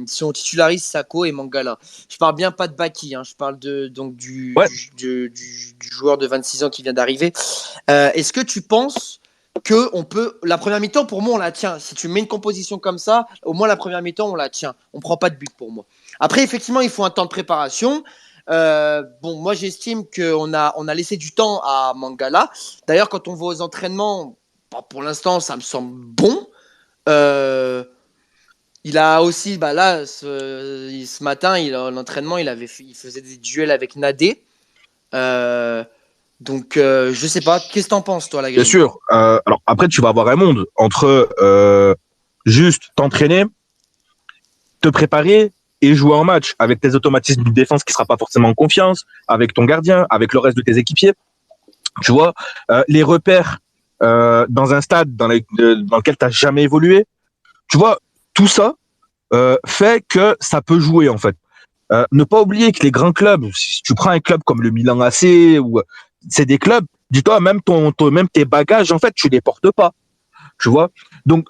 si on titularise Sakho et Mangala, je parle bien pas de Baki, hein, je parle du joueur de 26 ans qui vient d'arriver. Est-ce que tu penses que on peut, la première mi-temps pour moi on la tient. Si tu mets une composition comme ça, au moins la première mi-temps on la tient. On prend pas de but pour moi. Après effectivement il faut un temps de préparation. Moi j'estime qu'on a laissé du temps à Mangala. D'ailleurs, quand on va aux entraînements, pour l'instant, ça me semble bon. Il a aussi, là, ce matin, l'entraînement, il faisait des duels avec Nadé. Je sais pas. Qu'est-ce que t'en penses, toi, la Bien sûr. Alors après, tu vas avoir un monde entre juste t'entraîner, te préparer et jouer en match avec tes automatismes de défense qui sera pas forcément en confiance, avec ton gardien, avec le reste de tes équipiers. Tu vois, les repères dans un stade dans lequel tu n'as jamais évolué. Tu vois, tout ça fait que ça peut jouer en fait. Ne pas oublier que les grands clubs, si tu prends un club comme le Milan AC, c'est des clubs, dis-toi, même tes bagages, en fait, tu les portes pas. Tu vois. Donc,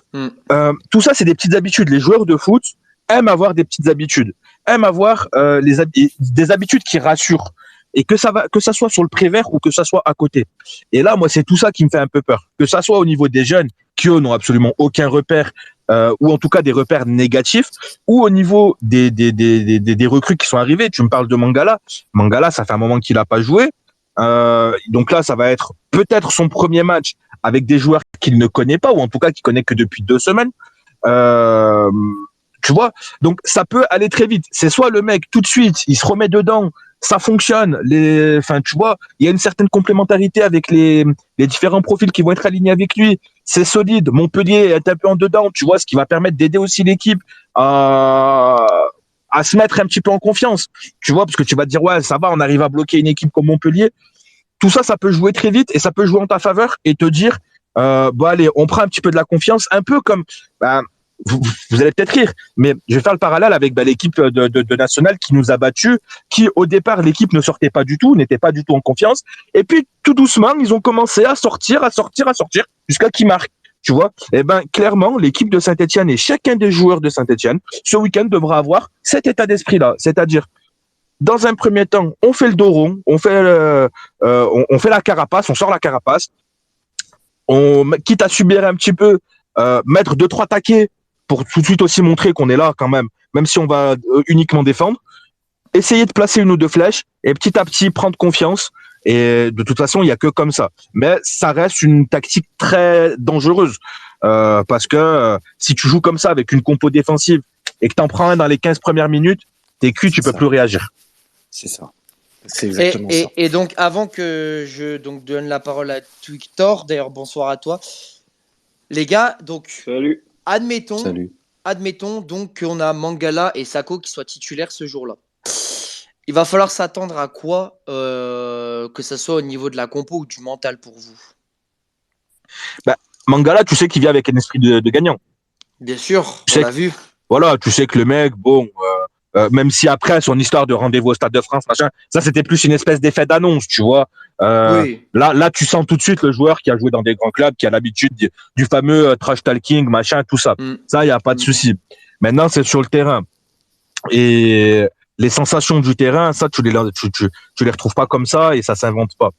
tout ça, c'est des petites habitudes. Les joueurs de foot aiment avoir des petites habitudes, aiment avoir des habitudes qui rassurent. Et que ça soit sur le Prévert ou que ça soit à côté. Et là, moi, c'est tout ça qui me fait un peu peur. Que ça soit au niveau des jeunes qui, eux, n'ont absolument aucun repère, ou en tout cas des repères négatifs, ou au niveau des recrues qui sont arrivées. Tu me parles de Mangala. Mangala, ça fait un moment qu'il n'a pas joué. Donc là, ça va être peut-être son premier match avec des joueurs qu'il ne connaît pas, ou en tout cas qu'il connaît que depuis 2 semaines. Tu vois, donc ça peut aller très vite. C'est soit le mec, tout de suite, il se remet dedans, ça fonctionne. Tu vois, il y a une certaine complémentarité avec les différents profils qui vont être alignés avec lui. C'est solide. Montpellier est un peu en dedans, tu vois, ce qui va permettre d'aider aussi l'équipe à se mettre un petit peu en confiance. Tu vois, parce que tu vas te dire, ouais, ça va, on arrive à bloquer une équipe comme Montpellier. Tout ça, ça peut jouer très vite et ça peut jouer en ta faveur et te dire, allez, on prend un petit peu de la confiance, un peu comme, vous allez peut-être rire, mais je vais faire le parallèle avec l'équipe de National qui nous a battus, qui au départ l'équipe ne sortait pas du tout, n'était pas du tout en confiance, et puis tout doucement ils ont commencé à sortir, jusqu'à qu'ils marquent. Tu vois, clairement l'équipe de Saint-Etienne et chacun des joueurs de Saint-Etienne ce week-end devra avoir cet état d'esprit-là, c'est-à-dire dans un premier temps on fait le dos rond, on fait la carapace, on sort la carapace, on quitte à subir un petit peu, mettre 2-3 taquets pour tout de suite aussi montrer qu'on est là quand même si on va uniquement défendre, essayer de placer 1 ou 2 flèches et petit à petit prendre confiance. Et de toute façon, il y a que comme ça. Mais ça reste une tactique très dangereuse parce que si tu joues comme ça avec une compo défensive et que t'en prends un dans les 15 premières minutes, t'es cuit, tu peux plus réagir. C'est ça. C'est exactement ça. Et donc, avant que je donne la parole à Victor, d'ailleurs, bonsoir à toi. Les gars, donc, Salut. Admettons donc qu'on a Mangala et Sakho qui soient titulaires ce jour-là. Il va falloir s'attendre à quoi, que ce soit au niveau de la compo ou du mental pour vous? Mangala, tu sais qu'il vient avec un esprit de gagnant. Bien sûr, on l'a vu. Voilà, tu sais que le mec, même si après son histoire de rendez-vous au Stade de France, machin, ça c'était plus une espèce d'effet d'annonce, tu vois. Oui. Là, tu sens tout de suite le joueur qui a joué dans des grands clubs, qui a l'habitude du fameux trash talking, machin, tout ça. Ça, il y a pas de souci. Maintenant, c'est sur le terrain. Et les sensations du terrain, ça, tu les retrouves pas comme ça et ça s'invente pas.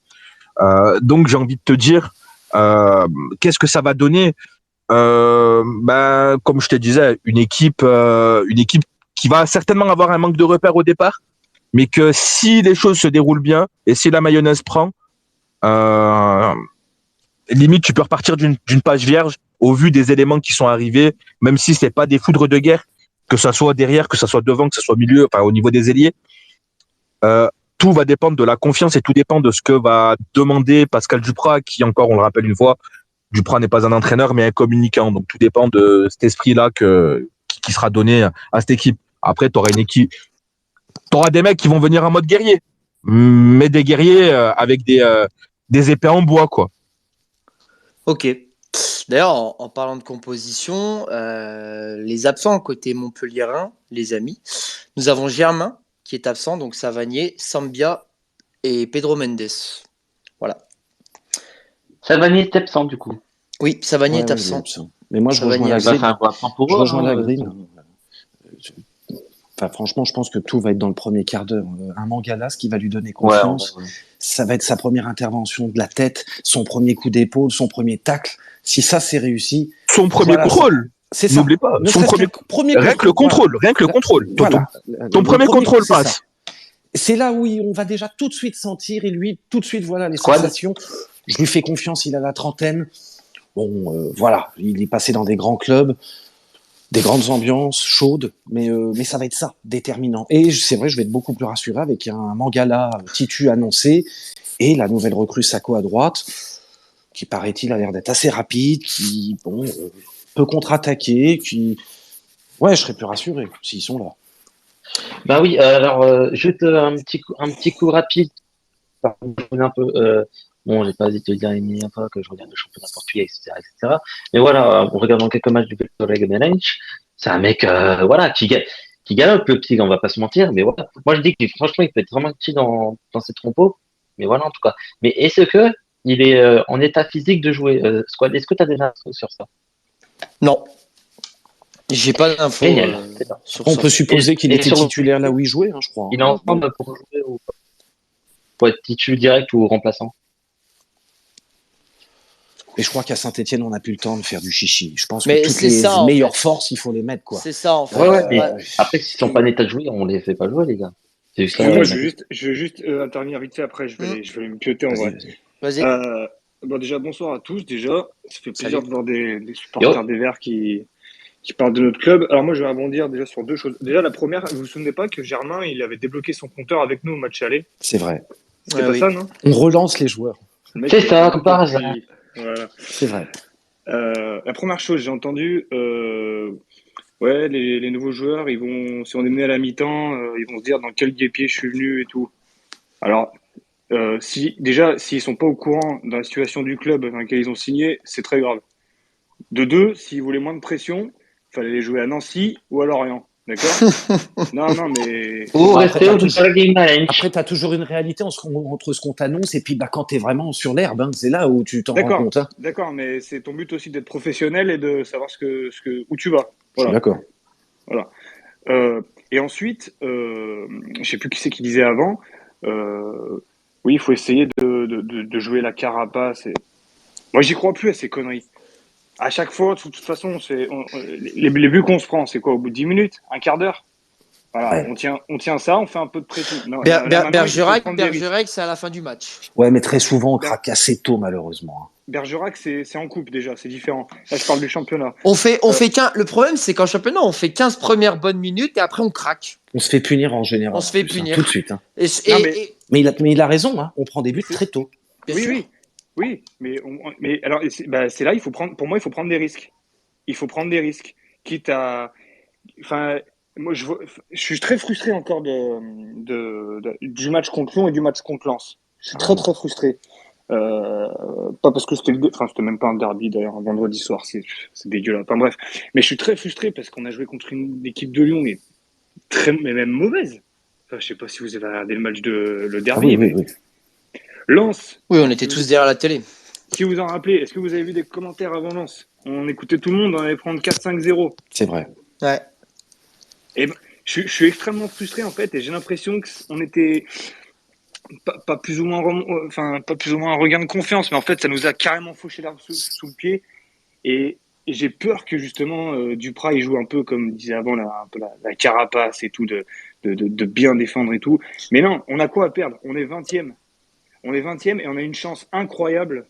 Donc, j'ai envie de te dire, qu'est-ce que ça va donner? comme je te disais, une équipe qui va certainement avoir un manque de repères au départ, mais que si les choses se déroulent bien et si la mayonnaise prend, limite tu peux repartir d'une page vierge au vu des éléments qui sont arrivés, même si c'est pas des foudres de guerre, que ça soit derrière, que ça soit devant, que ça soit au milieu, enfin au niveau des ailiers. Tout va dépendre de la confiance et tout dépend de ce que va demander Pascal Duprat, qui encore, on le rappelle une fois, Duprat n'est pas un entraîneur, mais un communicant. Donc tout dépend de cet esprit-là qui sera donné à cette équipe. Après, tu auras une équipe, tu auras des mecs qui vont venir en mode guerrier, mais des guerriers avec des épées en bois, quoi. Ok. D'ailleurs, en parlant de composition, les absents côté montpelliérain, les amis, nous avons Germain qui est absent, donc Savanier, Sambia et Pedro Mendes. Voilà. Savanier est absent du coup. Oui, Savanier est Ouais, absent. Mais moi, je Savanier rejoins la absent. Bah, c'est grille. un bon absent pour Je eux. rejoins la hein. grille. Enfin, franchement, je pense que tout va être dans le premier quart d'heure. Un Mangala, ce qui va lui donner Ouais, confiance, ça va être sa première intervention de la tête, son premier coup d'épaule, son premier tacle. Si ça, c'est réussi, Son premier Voilà, contrôle, c'est ça. n'oublie pas, Ne son serait-ce premier, que premier rien que le contrôle, rien que le contrôle. Voilà. Ton Le premier contrôle c'est ça. passe. C'est là où on va déjà tout de suite sentir, et lui, tout de suite, voilà, les Squad. sensations. Je lui fais confiance, il a la trentaine. Bon, voilà, il est passé dans des grands clubs, des grandes ambiances chaudes, mais ça va être ça, déterminant. Et c'est vrai, je vais être beaucoup plus rassuré avec un Mangala Titu annoncé et la nouvelle recrue Sako à droite, qui paraît-il a l'air d'être assez rapide, qui peut contre-attaquer, ouais, je serais plus rassuré s'ils sont là. Bah oui, alors juste un petit coup rapide. Un peu, bon, j'ai pas dit de te dire une million fois que je regarde le championnat portugais, etc., etc. Mais voilà, en regardant quelques matchs du Vitória Guimarães, c'est un mec, voilà, qui galope le petit, on va pas se mentir. Mais voilà, moi je dis que franchement, il peut être vraiment petit dans ses trompos. Mais voilà, en tout cas. Mais est-ce que il est en état physique de jouer, Squad? Est-ce que tu as des infos sur ça? Non. J'ai pas d'infos Génial. sur On ça. peut supposer qu'il Et était sur- titulaire là où il jouait, hein, je crois. Il est en forme pour jouer ou pas? Pour être titulaire direct ou remplaçant? Et je crois qu'à Saint-Etienne, on n'a plus le temps de faire du chichi. Je pense Mais que toutes c'est les ça, en meilleures fait. forces, il faut les mettre, quoi. C'est ça, en fait. Ouais, mais Ouais. après, s'ils sont pas en état de jouer, on les fait pas jouer, les gars. C'est juste ça. Moi, je vais juste intervenir vite fait. Après, je vais me pioter en Vas-y, vrai. vas-y. Vas-y. Bon, déjà, bonsoir à tous. Déjà, ça fait plaisir Salut. de voir des supporters des Verts qui parlent de notre club. Alors, moi, je vais rebondir déjà sur deux choses. Déjà, la première, vous vous souvenez pas que Germain, il avait débloqué son compteur avec nous au match aller? C'est vrai. C'était Ouais, pas oui. ça, non? On relance les joueurs. Le mec, C'est il ça, a comme par hasard. Voilà. C'est vrai. La première chose, j'ai entendu, ouais, les nouveaux joueurs, ils vont, si on est mené à la mi-temps, ils vont se dire dans quel guépier je suis venu et tout. Alors, s'ils sont pas au courant de la situation du club dans lequel ils ont signé, c'est très grave. De deux, s'ils voulaient moins de pression, il fallait les jouer à Nancy ou à Lorient. D'accord? Non, mais. Ou Après, rester t'as au toujours- Vitória Guimarães. Après, tu as toujours une réalité entre ce qu'on t'annonce et puis quand tu es vraiment sur l'herbe, hein, c'est là où tu t'en rends D'accord, compte. Hein. d'accord, mais c'est ton but aussi d'être professionnel et de savoir où tu vas. Je suis Voilà. d'accord. Voilà. Et ensuite, je sais plus qui c'est qui disait avant, oui, il faut essayer de jouer la carapace. Moi, j'y crois plus à ces conneries. À chaque fois, de toute façon, les buts qu'on se prend, c'est quoi, au bout de 10 minutes, un quart d'heure? Voilà, Ouais. on tient ça, on fait un peu de pression. Non, là, maintenant, il faut Bergerac, prendre des risques. c'est à la fin du match. Ouais, mais très souvent, on Ber- craque assez tôt, malheureusement. Bergerac, c'est en coupe déjà, c'est différent. Là, je parle du championnat. On fait 15. Le problème, c'est qu'en championnat, on fait 15 premières bonnes minutes et après, on craque. On se fait punir en général. On se fait en plus, punir. tout de suite. Hein. Non, mais- Mais il a raison, hein. On prend des buts très tôt. bien Oui, sûr. oui, mais alors, c'est là, pour moi, il faut prendre des risques. Il faut prendre des risques. Quitte à. Enfin, moi, je suis très frustré encore du match contre Lyon et du match contre Lens. Je suis très, très frustré. Pas parce que c'était même pas un derby d'ailleurs, un vendredi soir, c'est dégueulasse. Enfin bref, mais je suis très frustré parce qu'on a joué contre une équipe de Lyon, mais même mauvaise. Enfin, je sais pas si vous avez regardé le match le Ah derby, oui, mais oui. Lens. Oui, on était tous derrière la télé. Si vous en rappelez, est-ce que vous avez vu des commentaires avant Lens? On écoutait tout le monde, on allait prendre 4-5-0. C'est vrai. Ouais. Et je suis extrêmement frustré en fait, et j'ai l'impression qu'on était pas plus ou moins un regain de confiance, mais en fait ça nous a carrément fauché l'herbe sous le pied. Et j'ai peur que justement Duprat il joue un peu comme disait avant un peu la carapace et tout de bien défendre et tout. Mais non, on a quoi à perdre? On est 20e. On est 20e et on a une chance incroyable.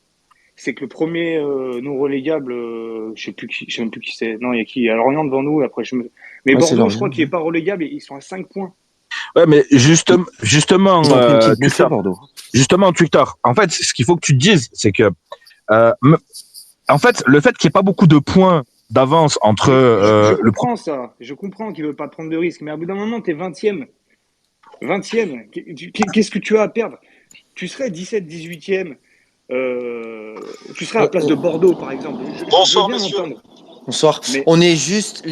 C'est que le premier non relégable, je sais même plus qui c'est. Non, il y a qui? Il y a Lorient devant nous. Après, mais Ouais, c'est Bordeaux, je crois Lorient. qu'il est pas relégable. Ils sont à 5 points. Ouais, mais justement, Ils ont pris une petite bouffée, Twitter, Bordeaux. en fait, ce qu'il faut que tu te dises, c'est que, en fait, le fait qu'il n'y ait pas beaucoup de points d'avance entre Je le comprends ça. Je comprends qu'ils veulent pas prendre de risques. Mais à bout d'un moment, t'es 20e. 20e. Qu'est-ce que tu as à perdre? Tu serais 17, 18e. Tu serais à la place de Bordeaux, par exemple. Je Bonsoir, veux bien monsieur. l'entendre. Bonsoir. Mais On est juste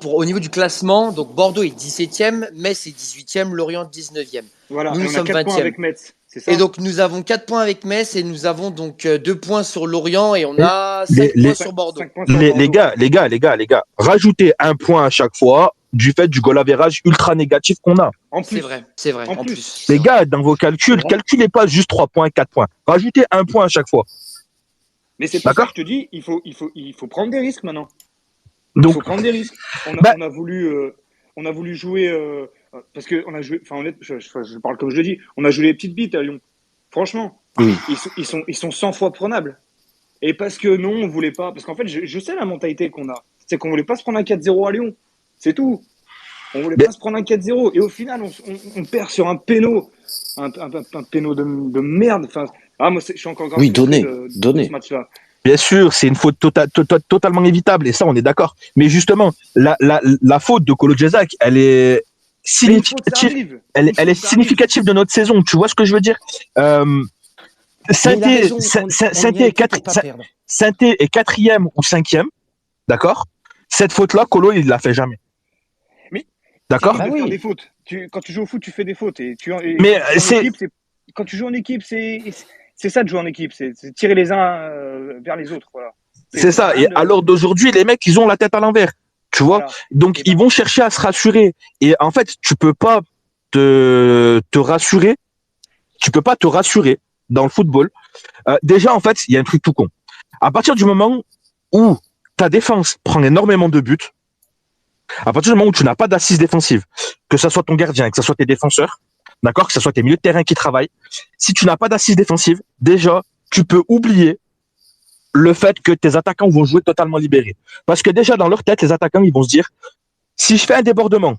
au niveau du classement. Donc Bordeaux est 17e, Metz est 18e, Lorient 19e. voilà, Nous et on a sommes 4 points 20e. avec Metz. C'est ça? Et donc nous avons 4 points avec Metz et nous avons donc 2 points sur Lorient et on a 5 les- points sur Bordeaux. 5 points sur les Bordeaux. gars, rajoutez un point à chaque fois du fait du goal average ultra négatif qu'on a. En C'est plus. vrai, En en plus. plus. Les gars, dans vos calculs, C'est vrai. calculez pas juste 3 points, 4 points. Rajoutez un point à chaque fois. Mais c'est pour ça D'accord. que je te dis, il faut prendre des risques maintenant. Donc, Il faut prendre des risques. On a voulu jouer parce que on a joué. Enfin, je parle comme je le dis. On a joué les petites bites à Lyon. Franchement, Oui. ils sont 100 fois prenables. Et parce que non, on voulait pas. Parce qu'en fait, je sais la mentalité qu'on a. C'est qu'on voulait pas se prendre un 4-0 à Lyon. C'est tout. On voulait Mais- pas se prendre un 4-0. Et au final, on perd sur un péno. Un péno de merde. Enfin, moi, je suis encore grave Oui, frustré donné, de donné. ce match-là. bien sûr, c'est une faute totalement évitable, et ça, on est d'accord. Mais justement, la faute de Kolo Djezak, elle est Mais une faute, ça significative. arrive. Elle Une est faute, ça arrive. significative de notre saison. Tu vois ce que je veux dire? Sainté est 4e ou 5e, d'accord? Cette faute-là, Kolo, il l'a fait jamais. Mais D'accord? c'est Bah de faire oui. des fautes. Quand tu joues au foot, tu fais des fautes. Mais Quand tu joues en équipe, c'est ça de jouer en équipe. C'est tirer les uns vers les autres. Voilà. c'est ça. Et à l'heure d'aujourd'hui, les mecs, ils ont la tête à l'envers. Tu vois? Voilà. Donc, Et ils vont chercher à se rassurer. Et en fait, tu peux pas te rassurer. Tu peux pas te rassurer dans le football. Déjà, en fait, il y a un truc tout con. À partir du moment où ta défense prend énormément de buts, à partir du moment où tu n'as pas d'assise défensive, que ça soit ton gardien, que ça soit tes défenseurs, d'accord, que ça soit tes milieux de terrain qui travaillent, si tu n'as pas d'assise défensive, déjà, tu peux oublier le fait que tes attaquants vont jouer totalement libérés. Parce que déjà, dans leur tête, les attaquants, ils vont se dire, si je fais un débordement,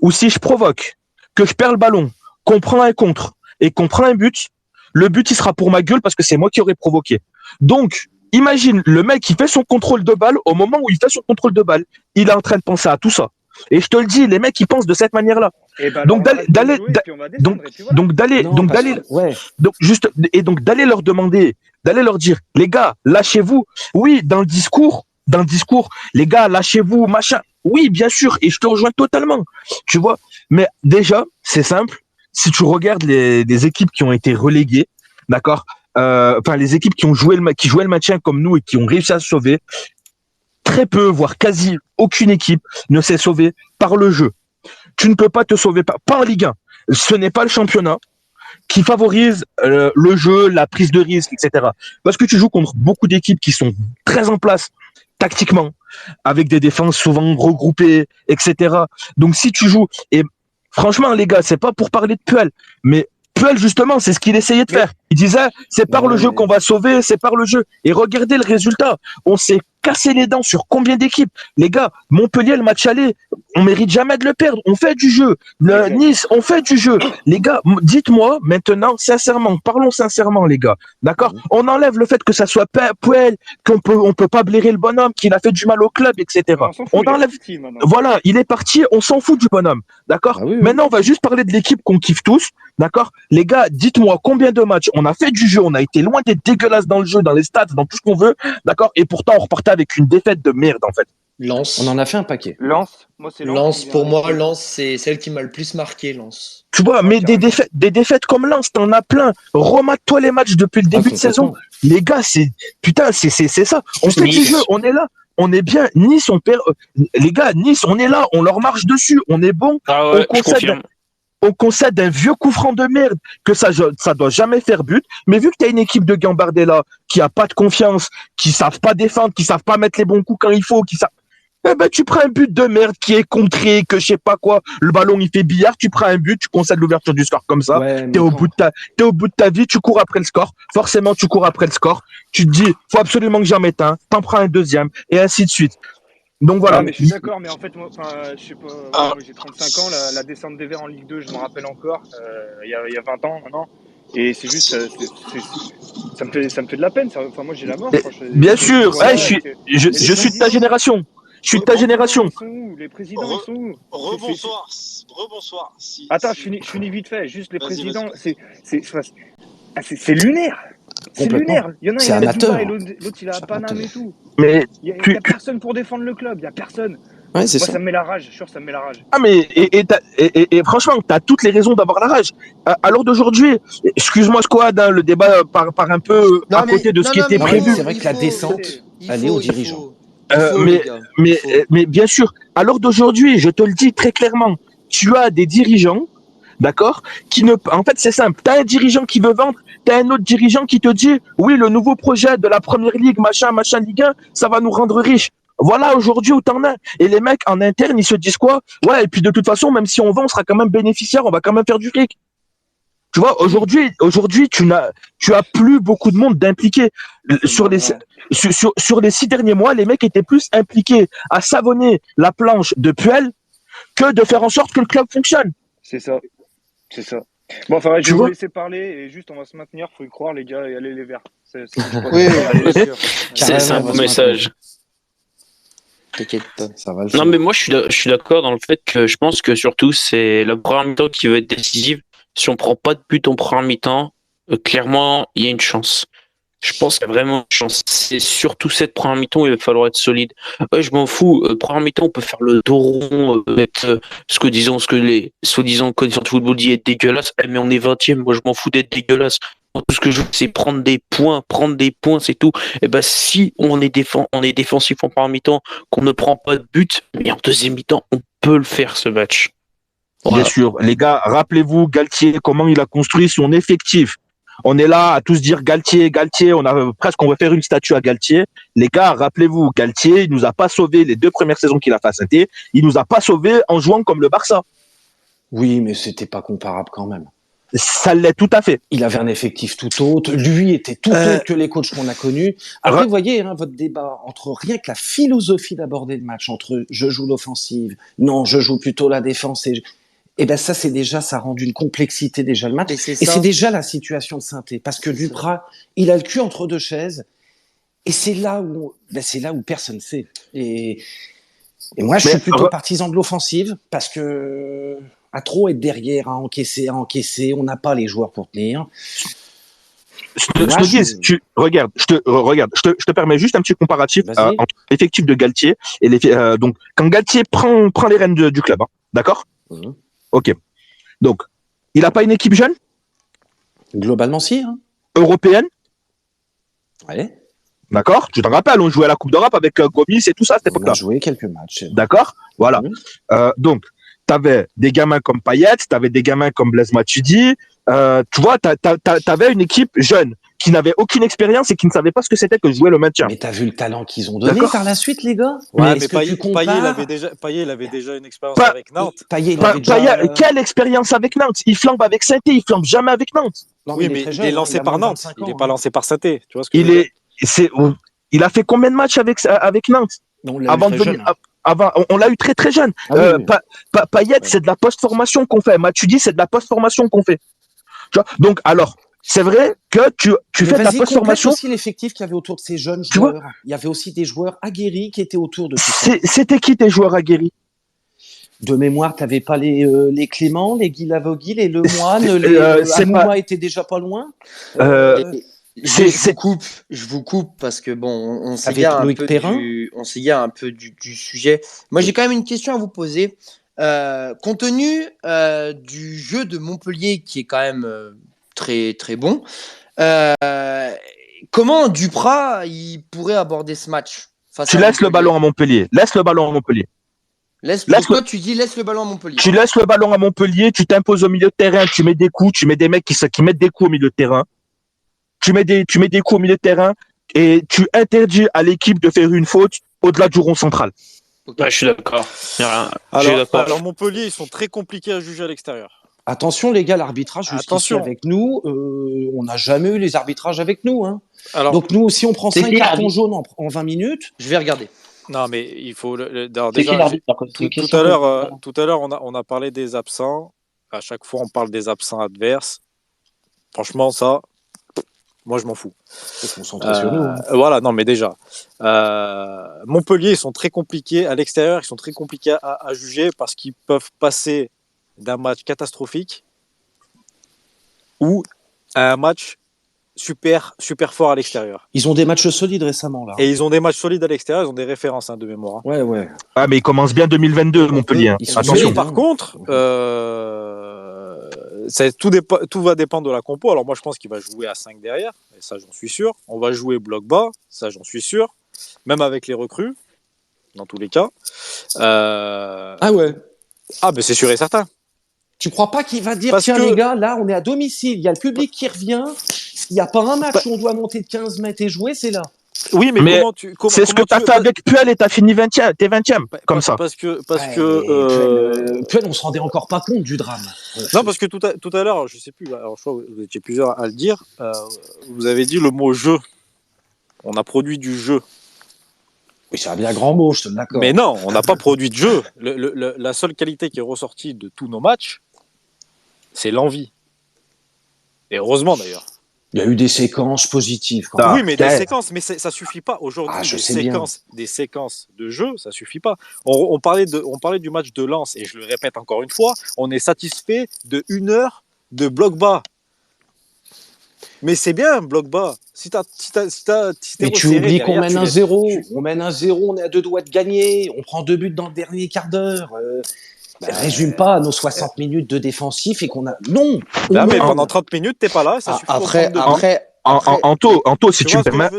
ou si je provoque, que je perds le ballon, qu'on prend un contre, et qu'on prend un but, le but, il sera pour ma gueule parce que c'est moi qui aurais provoqué. Donc, imagine le mec qui fait son contrôle de balle, au moment où il fait son contrôle de balle, il est en train de penser à tout ça. Et je te le dis, les mecs, ils pensent de cette manière-là. Donc, d'aller leur demander, d'aller leur dire, les gars, lâchez-vous. Oui, dans le discours, les gars, lâchez-vous, machin. Oui, bien sûr, et je te rejoins totalement. Tu vois, mais déjà, c'est simple. Si tu regardes les équipes qui ont été reléguées, d'accord, enfin les équipes qui jouaient le maintien comme nous et qui ont réussi à se sauver, très peu, voire quasi aucune équipe ne s'est sauvée par le jeu. Tu ne peux pas te sauver pas en Ligue 1. Ce n'est pas le championnat qui favorise le jeu, la prise de risque, etc. Parce que tu joues contre beaucoup d'équipes qui sont très en place tactiquement, avec des défenses souvent regroupées, etc. Donc si tu joues, et franchement les gars, c'est pas pour parler de Puel, mais Puel justement, c'est ce qu'il essayait de faire. Il disait, c'est par le jeu qu'on va sauver, c'est par le jeu. Et regardez le résultat. On s'est cassé les dents sur combien d'équipes? Les gars, Montpellier, le match aller, on mérite jamais de le perdre. On fait du jeu. Nice, on fait du jeu. Les gars, dites-moi maintenant, sincèrement, parlons sincèrement, les gars. D'accord? On enlève le fait que ça soit Puel, on peut pas blairer le bonhomme, qu'il a fait du mal au club, etc. On enlève. Voilà, il est parti, on s'en fout du bonhomme. D'accord? Maintenant, on va juste parler de l'équipe qu'on kiffe tous. D'accord? Les gars, dites-moi combien de matchs on a fait du jeu, on a été loin d'être dégueulasse dans le jeu, dans les stats, dans tout ce qu'on veut. D'accord? Et pourtant, on repartait avec une défaite de merde, en fait. Lens. On en a fait un paquet. Lens, moi c'est Lens. Pour moi, Lens, c'est celle qui m'a le plus marqué, Lens. Tu vois, mais des défaites comme Lens, t'en as plein. Remate-toi les matchs depuis le début de saison. Les gars, c'est ça. On fait du jeu, on est là. On est bien. Nice, on perd. Les gars, Nice, on est là. On leur marche dessus. On est bon. Ah ouais, on concède. on concède un vieux coup franc de merde que ça doit jamais faire but. Mais vu que tu as une équipe de Gambardella qui a pas de confiance, qui savent pas défendre, qui savent pas mettre les bons coups quand il faut, eh ben, tu prends un but de merde qui est contré, que je sais pas quoi, le ballon il fait billard, tu prends un but, tu concèdes l'ouverture du score comme ça, Ouais, t'es au bout de ta vie, tu cours après le score, forcément tu cours après le score, tu te dis, faut absolument que j'en mette un, t'en prends un deuxième, et ainsi de suite. Donc voilà. Ouais, mais je suis d'accord, mais en fait, moi, je sais pas, moi, j'ai 35 ans, la descente des Verts en Ligue 2, je me rappelle encore, il y a 20 ans maintenant, et c'est juste, ça me fait de la peine, enfin, moi j'ai la mort. Bien sûr, je suis de ta génération. Je suis de ta génération. Ils sont où les présidents, ils sont où Rebonsoir. Attends, je finis vite fait. Juste les présidents, c'est lunaire. C'est lunaire. Il y en a, il est à Dubaï, l'autre il est à Paname et tout. Mais il y a personne pour défendre le club. Il y a personne. Ouais, c'est Moi, ça. ça me met la rage. Je suis sûr, ça me met la rage. Ah mais et franchement, t'as toutes les raisons d'avoir la rage. À l'heure d'aujourd'hui, excuse-moi Squad, hein, le débat part un peu à côté de ce qui était prévu. C'est vrai que la descente, elle est aux dirigeants. Mais bien sûr, à l'heure d'aujourd'hui, je te le dis très clairement, tu as des dirigeants, d'accord, en fait, c'est simple. T'as un dirigeant qui veut vendre, t'as un autre dirigeant qui te dit, oui, le nouveau projet de la première ligue, machin, Ligue 1, ça va nous rendre riches. Voilà aujourd'hui où t'en as. Et les mecs, en interne, ils se disent quoi? Ouais, et puis de toute façon, même si on vend, on sera quand même bénéficiaire, on va quand même faire du fric. Tu vois, aujourd'hui, tu as plus beaucoup de monde d'impliqué. Sur les 6 derniers mois, les mecs étaient plus impliqués à savonner la planche de Puel que de faire en sorte que le club fonctionne. C'est ça. Bon, enfin, je vais vous laisser parler et juste, on va se maintenir. Faut y croire, les gars, et aller les Verts. Oui, c'est un bon message. T'inquiète pas. Ça va le Non, faire. mais moi, je suis d'accord dans le fait que je pense que surtout, c'est la première mi-temps qui va être décisive. Si on prend pas de but en première mi-temps, clairement, il y a une chance. Je pense qu'il y a vraiment une chance. C'est surtout cette première mi-temps où il va falloir être solide. Je m'en fous. Première mi-temps, on peut faire le dos rond, mettre ce que les soi-disant connaisseurs de football disent être dégueulasse. Mais on est 20e. Moi, je m'en fous d'être dégueulasse. Tout ce que je veux, c'est prendre des points, c'est tout. Et ben, si on est défensif en première mi-temps, qu'on ne prend pas de but, mais en deuxième mi-temps, on peut le faire, ce match. Voilà. Bien sûr. Les gars, rappelez-vous, Galtier, comment il a construit son effectif. On est là à tous dire Galtier, on va faire une statue à Galtier. Les gars, rappelez-vous, Galtier, il nous a pas sauvés les 2 premières saisons qu'il a fait à Saint-Étienne. Il nous a pas sauvés en jouant comme le Barça. Oui, mais c'était pas comparable quand même. Ça l'est tout à fait. Il avait un effectif tout autre. Lui était tout autre que les coachs qu'on a connus. Après, vous voyez, votre débat entre rien que la philosophie d'aborder le match, entre je joue l'offensive, non, je joue plutôt la défense et ben ça, ça rend d'une complexité déjà le match. Et c'est déjà la situation de Saint-Étienne. Parce que Duprat, il a le cul entre 2 chaises. Et c'est là où personne sait. Et moi, je suis plutôt partisan de l'offensive parce que à trop être derrière, à encaisser, on n'a pas les joueurs pour tenir. Je te permets juste un petit comparatif entre l'effectif de Galtier et donc quand Galtier prend les rênes du club, hein, d'accord? Ok. Donc, il n'a pas une équipe jeune? Globalement, si. Hein. Européenne? Ouais. D'accord? Tu t'en rappelles, on jouait à la Coupe d'Europe avec Gomis et tout ça à cette époque-là. On a joué quelques matchs. D'accord? Voilà. Donc, t'avais des gamins comme Payet, t'avais des gamins comme Blaise Matuidi. Tu vois, t'avais une équipe jeune qui n'avait aucune expérience et qui ne savait pas ce que c'était que jouer le maintien. Mais t'as vu le talent qu'ils ont donné par la suite, les gars? Ouais, mais Payet, il avait déjà une expérience avec Nantes. Payet, quelle expérience avec Nantes? Il flambe avec Saint-Étienne, il flambe jamais avec Nantes. Non, oui, mais il est lancé par Nantes. Il n'est pas lancé par Saint-Étienne. Tu vois ce que je veux dire? Il a fait combien de matchs avec Nantes? Avant de venir. On l'a eu très très jeune. Payet, c'est de la post-formation qu'on fait. Matuidi, c'est de la post-formation qu'on fait. Tu vois. Donc, alors, c'est vrai que tu fais de la post-formation. Aussi l'effectif qu'il y avait autour de ces jeunes joueurs. Il y avait aussi des joueurs aguerris qui étaient autour de tout ça. C'était qui tes joueurs aguerris? De mémoire, t'avais pas les Clément, les Guy Lavogui, les Lemoine, Amouma était déjà pas loin. Je vous coupe parce que bon, on s'égare un peu du sujet. Moi, j'ai quand même une question à vous poser. Compte tenu du jeu de Montpellier qui est quand même très très bon, comment Duprat il pourrait aborder ce match? Tu laisses le ballon à Montpellier. Toi, tu dis laisse le ballon à Montpellier. Tu laisses le ballon à Montpellier, tu t'imposes au milieu de terrain, tu mets des coups, tu mets des mecs qui mettent des coups au milieu de terrain. Tu mets des coups au milieu de terrain et tu interdis à l'équipe de faire une faute au-delà du rond central. Okay. Bah, je suis d'accord. Alors Montpellier, ils sont très compliqués à juger à l'extérieur. Attention les gars, l'arbitrage jusqu'ici avec nous, on n'a jamais eu les arbitrages avec nous. Hein. Alors, donc nous, si on prend 5 cartons jaunes en 20 minutes... Je vais regarder. Non, mais il faut... déjà, tout à l'heure, on a parlé des absents. À chaque fois, on parle des absents adverses. Franchement, ça... Moi, je m'en fous. Faut se concentrer sur nous. Hein. Voilà, non, mais déjà. Montpellier, ils sont très compliqués. À l'extérieur, ils sont très compliqués à juger parce qu'ils peuvent passer d'un match catastrophique ou à un match super fort à l'extérieur. Ils ont des matchs solides récemment, là. Et ils ont des matchs solides à l'extérieur, ils ont des références de mémoire. Ouais. Ah, mais ils commencent bien 2022, Montpellier. Attention. Par contre, tout va dépendre de la compo. Alors moi, je pense qu'il va jouer à 5 derrière, et ça, j'en suis sûr. On va jouer bloc bas, ça, j'en suis sûr. Même avec les recrues, dans tous les cas. Ah ouais. Ah, mais c'est sûr et certain. Tu crois pas qu'il va dire, tiens les gars, là, on est à domicile, il y a le public qui revient, il n'y a pas un match où on doit monter de 15 mètres et jouer, c'est là. Oui, mais c'est ce que tu as fait avec Puel et tu as fini 20e, t'es 20e, comme ça. Parce que Puel, on se rendait encore pas compte du drame. Non, parce que tout à l'heure, je sais plus, alors je crois que vous étiez plusieurs à le dire, vous avez dit le mot jeu. On a produit du jeu. Oui, c'est un bien grand mot, je te l'accorde. Mais non, on n'a pas produit de jeu. La seule qualité qui est ressortie de tous nos matchs, c'est l'envie. Et heureusement d'ailleurs. Il y a eu des séquences positives. Oui, mais des séquences, mais ça suffit pas. Aujourd'hui, des séquences de jeu, ça suffit pas. On parlait du match de Lens, et je le répète encore une fois, on est satisfait de 1 heure de bloc bas. Mais c'est bien, bloc bas. Mais tu oublies qu'on mène 1-0. On mène 1-0, on est à 2 doigts de gagner. On prend 2 buts dans le dernier quart d'heure. Résume pas nos 60 minutes de défensif et qu'on a... Non, mais pendant 30 minutes, t'es pas là. Ça suffit Anto, si tu me permets...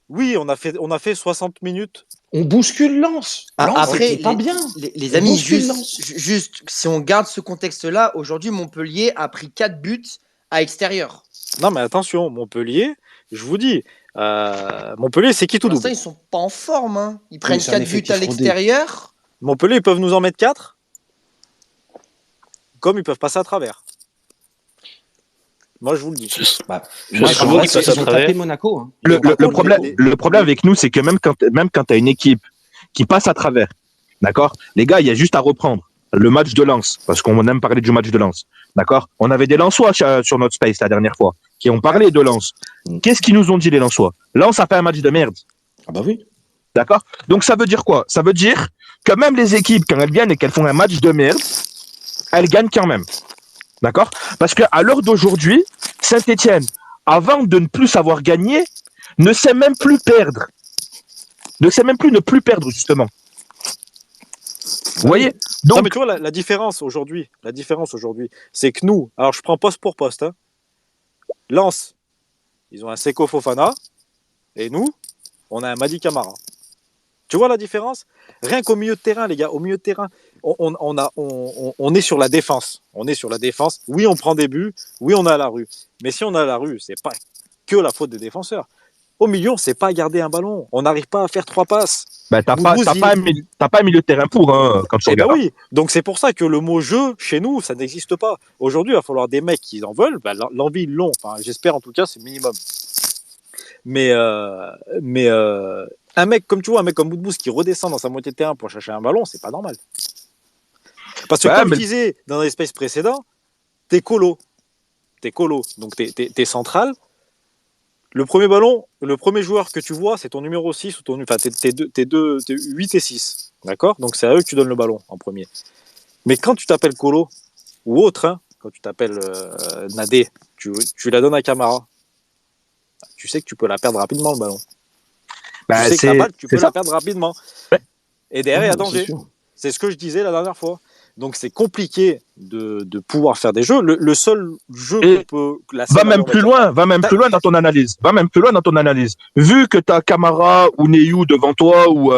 Oui, on a fait 60 minutes. On bouscule Lens. Après, pas bien. Les amis, juste, si on garde ce contexte-là, aujourd'hui, Montpellier a pris 4 buts à extérieur. Non, mais attention, Montpellier, je vous dis, Montpellier, c'est qui tout double. Ils sont pas en forme. Hein. Ils prennent 4 buts à l'extérieur. Montpellier, ils peuvent nous en mettre 4, comme ils peuvent passer à travers. Moi, je vous le dis. Ils ont tapé Monaco. Hein. Le problème avec nous, c'est que même quand tu as une équipe qui passe à travers, d'accord, les gars, il y a juste à reprendre le match de Lens, parce qu'on aime parler du match de Lens, d'accord. On avait des Lensois sur notre space la dernière fois, qui ont parlé de Lens. Qu'est-ce qu'ils nous ont dit, les Lensois? Lens a fait un match de merde. Ah bah oui. D'accord. Donc ça veut dire quoi? Ça veut dire que même les équipes, quand elles viennent et qu'elles font un match de merde, elles gagnent quand même. D'accord? Parce qu'à l'heure d'aujourd'hui, Saint-Etienne, avant de ne plus savoir gagner, ne sait même plus perdre. Ne sait même plus ne plus perdre, justement. Vous voyez? Donc... Non, mais tu vois, la différence aujourd'hui, c'est que nous, alors je prends poste pour poste, hein. Lens, ils ont un Seko Fofana, et nous, on a un Mady Camara. Tu vois la différence? Rien qu'au milieu de terrain, les gars, au milieu de terrain, on est sur la défense. On est sur la défense. Oui, on prend des buts. Oui, on a la rue. Mais si on a la rue, c'est pas que la faute des défenseurs. Au milieu, on sait pas garder un ballon. On n'arrive pas à faire 3 passes. T'as pas un milieu de terrain pour, hein, quand tu regardes. Oui. Donc c'est pour ça que le mot jeu, chez nous, ça n'existe pas. Aujourd'hui, il va falloir des mecs qui en veulent. L'envie, ils l'ont. Enfin, j'espère en tout cas, c'est le minimum. Mais un mec comme Boudbouz qui redescend dans sa moitié de terrain pour chercher un ballon, c'est pas normal. Parce que comme je disais dans l'espace précédent, t'es colo. Donc t'es central. Le premier ballon, le premier joueur que tu vois, c'est ton numéro 6 ou t'es 8 et 6. D'accord? Donc c'est à eux que tu donnes le ballon en premier. Mais quand tu t'appelles colo ou autre, hein, quand tu t'appelles Nadé, tu la donnes à Camara. Tu sais que tu peux la perdre rapidement, le ballon. Tu sais que la balle, tu peux la perdre rapidement. Ouais. Et derrière, il y a danger. C'est ce que je disais la dernière fois. Donc c'est compliqué de pouvoir faire des jeux. Le seul jeu Et qu'on peut... va même plus loin dans ton analyse. Vu que tu as Camara ou Neyou devant toi ou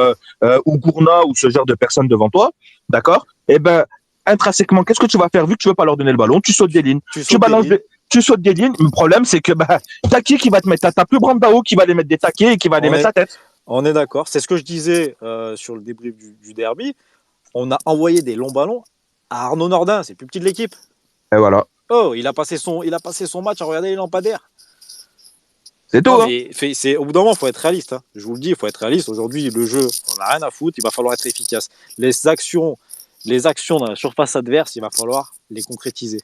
Gourna ou ce genre de personnes devant toi, d'accord? Eh ben, intrinsèquement, qu'est-ce que tu vas faire vu que tu veux pas leur donner le ballon? Tu sautes des lignes. Tu sautes des lignes. Le problème, c'est que t'as qui va te mettre? T'as plus Brandao qui va les mettre des taquets et qui va les mettre sa tête. On est d'accord. C'est ce que je disais sur le débrief du derby. On a envoyé des longs ballons à Arnaud Nordin. C'est le plus petit de l'équipe. Et voilà. Oh, il a passé son match à regarder les lampadaires. C'est tout. Non, au bout d'un moment, il faut être réaliste. Hein. Je vous le dis, il faut être réaliste. Aujourd'hui, le jeu, on n'a rien à foutre. Il va falloir être efficace. Les actions dans la surface adverse, il va falloir les concrétiser.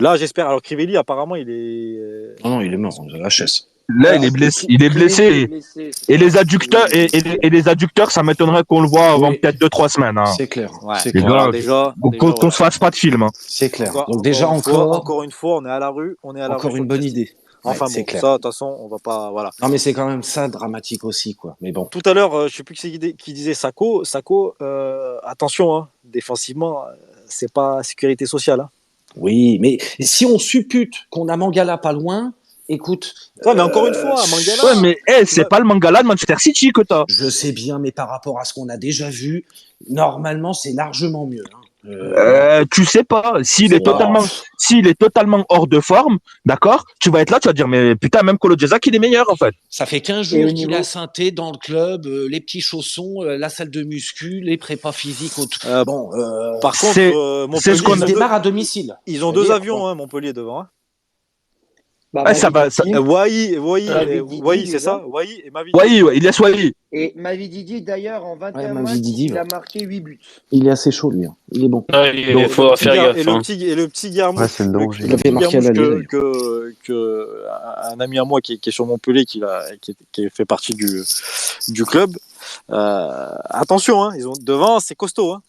Là, j'espère. Alors, Crivelli, apparemment, il est. Non, il est mort, de la chaise. Là, il est blessé. Et les adducteurs, ça m'étonnerait qu'on le voit avant peut-être 2-3 semaines. Hein. C'est clair. Ouais. C'est clair. Déjà, qu'on se fasse pas de film. Hein. C'est clair. Donc encore une fois, on est à la rue. Encore une bonne idée. Enfin ouais, bon, ça, de toute façon, on va pas, voilà. Non, mais c'est quand même ça dramatique aussi, quoi. Mais bon. Tout à l'heure, je sais plus qui disait Sako, attention, hein, défensivement, c'est pas sécurité sociale. Hein. Oui, mais si on suppute qu'on a Mangala pas loin, écoute. Ouais, mais encore une fois, Mangala. Ouais, mais c'est pas le Mangala de Manchester City que t'as. Je sais bien, mais par rapport à ce qu'on a déjà vu, normalement, c'est largement mieux. Hein. Tu sais pas s'il est totalement hors de forme, d'accord, tu vas être là, tu vas dire mais putain, même Kolo Djezak il est meilleur en fait. Ça fait 15 jours qu'il a synthé dans le club, les petits chaussons, la salle de muscu, les prépas physiques par contre Montpellier, c'est ce qu'on démarre à domicile. Ils ont deux avions hein, Montpellier devant. Hein. Ça va. Wai, c'est ça. Wai et Mavididi. Wai, il laisse Wai. Et Mavididi, d'ailleurs, en 21 matchs, il a marqué 8 buts. Il est assez chaud, lui. Hein. Il est bon. Il faut faire gaffe. Et le petit Guillermo, c'est le danger. Il avait marqué à la que un ami à moi qui est sur Montpellier, qui fait partie du club. Attention, hein, ils ont devant, c'est costaud. Hein.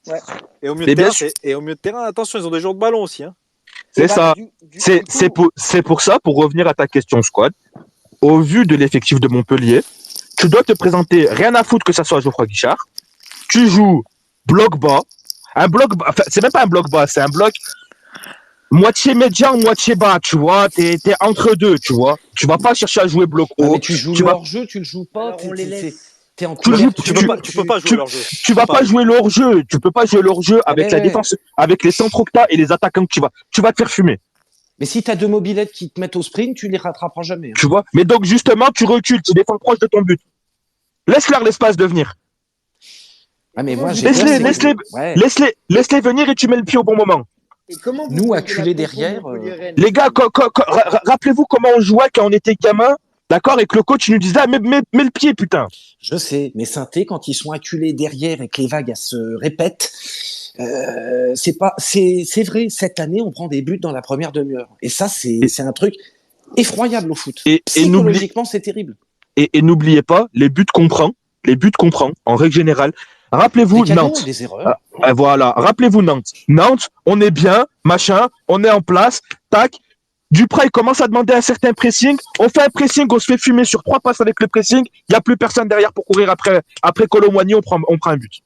Ouais. Et au milieu de terrain, attention, ils ont des joueurs de ballon aussi. Hein. C'est ça. C'est pour ça, pour revenir à ta question, Squad, au vu de l'effectif de Montpellier, tu dois te présenter, rien à foutre que ça soit Geoffroy Guichard. Tu joues bloc bas. Enfin, c'est même pas un bloc bas, c'est un bloc moitié médian, moitié bas, tu vois. T'es entre deux, tu vois. Tu vas pas chercher à jouer bloc haut. Mais tu joues leur jeu, tu le joues pas. Alors, on les laisse. Tu peux pas jouer leur jeu. Tu vas pas jouer leur jeu. Tu peux pas jouer leur jeu avec la défense, avec les centraux que t'as et les attaquants que tu vas te faire fumer. Mais si t'as deux mobilettes qui te mettent au sprint, tu les rattraperas jamais. Hein. Tu vois. Mais donc, justement, tu recules, tu défends proche de ton but. Laisse-leur l'espace de venir. Ah, mais moi, laisse-les venir et tu mets le pied au bon moment. Et comment nous, acculés derrière. Les gars, rappelez-vous comment on jouait quand on était gamin. D'accord, et que le coach nous disait, mets le pied, putain. Je sais, mais Saint-Étienne, quand ils sont acculés derrière et que les vagues se répètent, c'est vrai, cette année, on prend des buts dans la première demi-heure. Et ça, c'est un truc effroyable au foot. Psychologiquement, c'est terrible. Et n'oubliez pas, les buts qu'on prend, en règle générale. Rappelez-vous Nantes. Des erreurs. Voilà, rappelez-vous Nantes. Nantes, on est bien, machin, on est en place, tac. Duprat, il commence à demander un certain pressing. On fait un pressing, on se fait fumer sur 3 passes avec le pressing. Il n'y a plus personne derrière pour courir après Kolo Muani, on prend un but.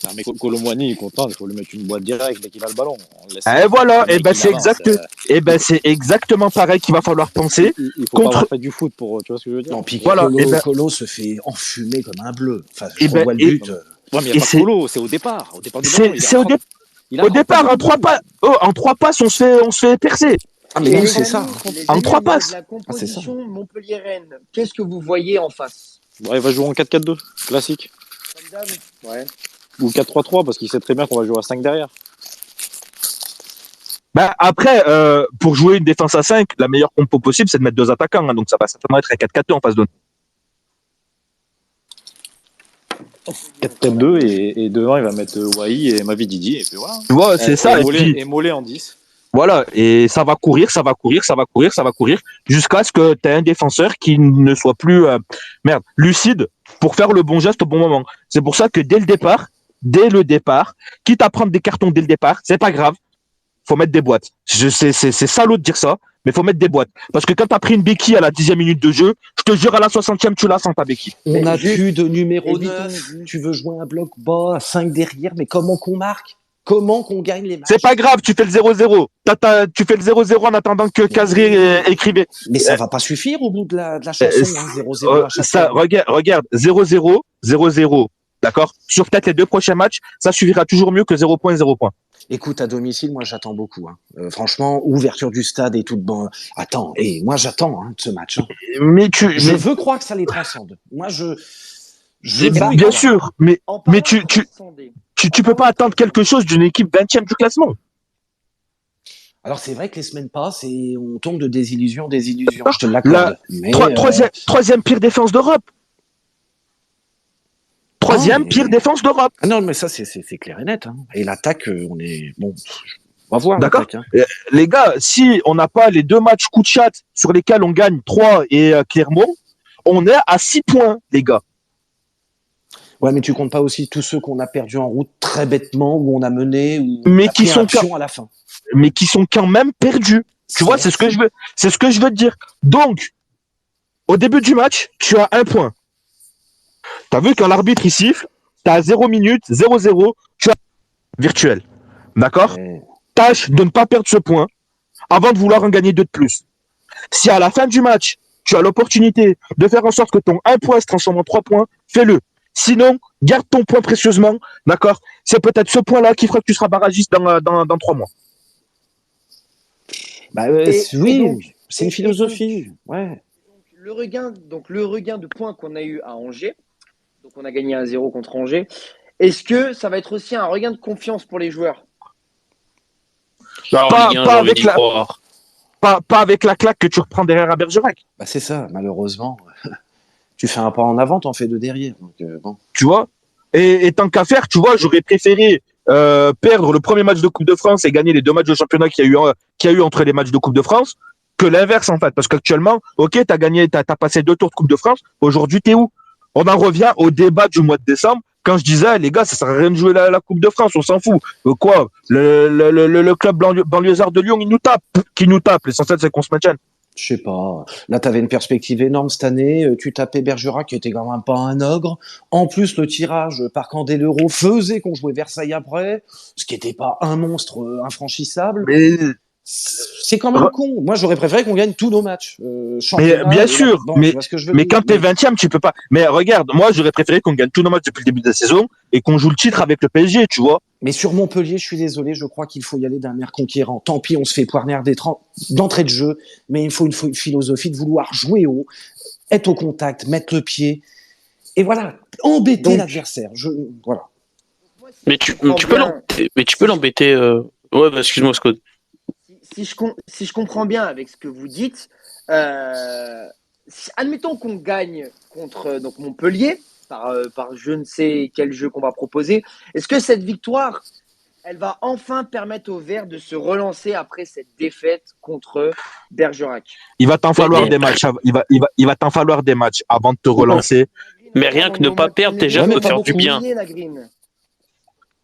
Non, mais Kolo Muani, il est content, il faut lui mettre une boîte directe dès qu'il a le ballon. Et voilà, c'est exactement pareil qu'il va falloir penser. Il faut pas avoir fait du foot pour, tu vois ce que je veux dire. Non, puis voilà, Kolo se fait enfumer comme un bleu. Enfin, je vois le but. Ouais, mais il n'y a pas Kolo, c'est au départ. Au départ du ballon. Au départ, en 3 passes, on se fait percer. Ah, mais nous, c'est ça. En 3 passes. La composition Montpellier-Rennes, qu'est-ce que vous voyez en face? Il va jouer en 4-4-2, classique. Ouais. Ou 4-3-3, parce qu'il sait très bien qu'on va jouer à 5 derrière. Bah après, pour jouer une défense à 5, la meilleure compo possible, c'est de mettre 2 attaquants. Hein, donc ça va certainement être un 4-4-2 en face de nous. 4-4-2 et devant, il va mettre Wai et Mavididi. Et puis voilà. Tu vois, c'est ça. Et Mollet en 10. Voilà, et ça va courir, jusqu'à ce que tu aies un défenseur qui ne soit plus lucide pour faire le bon geste au bon moment. C'est pour ça que dès le départ, quitte à prendre des cartons dès le départ, c'est pas grave, faut mettre des boîtes. C'est salaud de dire ça, Mais il faut mettre des boîtes. Parce que quand tu as pris une béquille à la 10e minute de jeu, je te jure, à la 60e, tu la sens ta béquille. On Mais a juste- plus de numéro évitons 9. juste- Tu veux jouer un bloc bas, 5 derrière, mais comment qu'on marque? Comment qu'on gagne les matchs? C'est pas grave, tu fais le 0-0. Tu fais le 0-0 en attendant que Casery écrivait. Mais ça va pas suffire au bout de la chanson, hein, 0-0 à chaque Ça, fois. regarde, 0-0, 0-0. D'accord? Sur peut-être les 2 prochains matchs, ça suffira toujours mieux que 0 points, 0 points. Écoute, à domicile, moi j'attends beaucoup. Hein. Franchement, ouverture du stade et tout. Bon, attends, moi j'attends de ce match. Hein. Mais Je veux croire que ça les transcende. Moi, bien sûr, mais En mais parlant de transcender, tu peux pas attendre quelque chose d'une équipe 20e du classement. Alors c'est vrai que les semaines passent et on tombe de désillusion en désillusion. Je te l'accorde. Mais Troisième pire défense d'Europe. Troisième mais- pire défense d'Europe. Ah non, mais ça c'est clair et net. Hein. Et l'attaque, on est bon. On va voir. D'accord. l'attaque, hein. Les gars, si on n'a pas les 2 matchs coup de chat sur lesquels on gagne 3 et Clermont, on est à 6 points, les gars. Ouais, mais tu comptes pas aussi tous ceux qu'on a perdus en route très bêtement, où on a mené, où Mais on a qui pris un sont pion à la fin. Mais qui sont quand même perdus. Tu vois, c'est ce que je veux te dire. Donc, au début du match, tu as 1 point. T'as vu quand l'arbitre il siffle, t'as 0 minutes, 0-0, tu as virtuel. D'accord? Ouais. Tâche de ne pas perdre ce point avant de vouloir en gagner 2 de plus. Si à la fin du match, tu as l'opportunité de faire en sorte que ton 1 point se transforme en 3 points, fais-le. Sinon, garde ton point précieusement, d'accord? C'est peut-être ce point-là qui fera que tu seras barragiste dans 3 mois. Bah, Et oui, donc- c'est une philosophie. Ouais. le regain de points qu'on a eu à Angers, donc on a gagné 1-0 contre Angers, est-ce que ça va être aussi un regain de confiance pour les joueurs? Pas Avec la claque que tu reprends derrière à Bergerac. Bah, c'est ça, malheureusement. Tu fais un pas en avant, t'en fais 2 derrière. Donc, bon. Tu vois? Et tant qu'à faire, tu vois, j'aurais préféré perdre le premier match de Coupe de France et gagner les 2 matchs de championnat qu'il y a eu entre les matchs de Coupe de France que l'inverse, en fait. Parce qu'actuellement, ok, t'as passé 2 tours de Coupe de France. Aujourd'hui, t'es où? On en revient au débat du mois de décembre. Quand je disais, les gars, ça sert à rien de jouer la Coupe de France, on s'en fout. Quoi? Le club banlieusard de Lyon, il nous tape. Qui nous tape? L'essentiel, c'est qu'on se maintienne. Je sais pas. Là, t'avais une perspective énorme cette année. Tu tapais Bergerac, qui était quand même pas un ogre. En plus, le tirage par Candeloro faisait qu'on jouait Versailles après, ce qui était pas un monstre infranchissable. Mais C'est quand même con. Moi, j'aurais préféré qu'on gagne tous nos matchs. Championnat, bien sûr, bon, tu vois ce que je veux mais dire. quand t'es 20e, tu peux pas. Mais regarde, moi, j'aurais préféré qu'on gagne tous nos matchs depuis le début de la saison et qu'on joue le titre avec le PSG, tu vois. Mais sur Montpellier, je suis désolé, je crois qu'il faut y aller d'un air conquérant. Tant pis, on se fait poignarder d'entrée de jeu, mais il faut une philosophie de vouloir jouer haut, être au contact, mettre le pied, et voilà, embêter Donc- l'adversaire. Voilà. Mais tu peux l'embêter. Ouais, bah, excuse-moi, Scott. Si je comprends bien avec ce que vous dites, admettons qu'on gagne contre donc Montpellier par je ne sais quel jeu qu'on va proposer, est-ce que cette victoire, elle va enfin permettre aux Verts de se relancer après cette défaite contre Bergerac? Il va t'en falloir des matchs. Il va t'en falloir des matchs avant de te relancer. Mais rien que ne pas perdre, déjà, Ouais, mais peut pas faire du beaucoup. bien. La Green.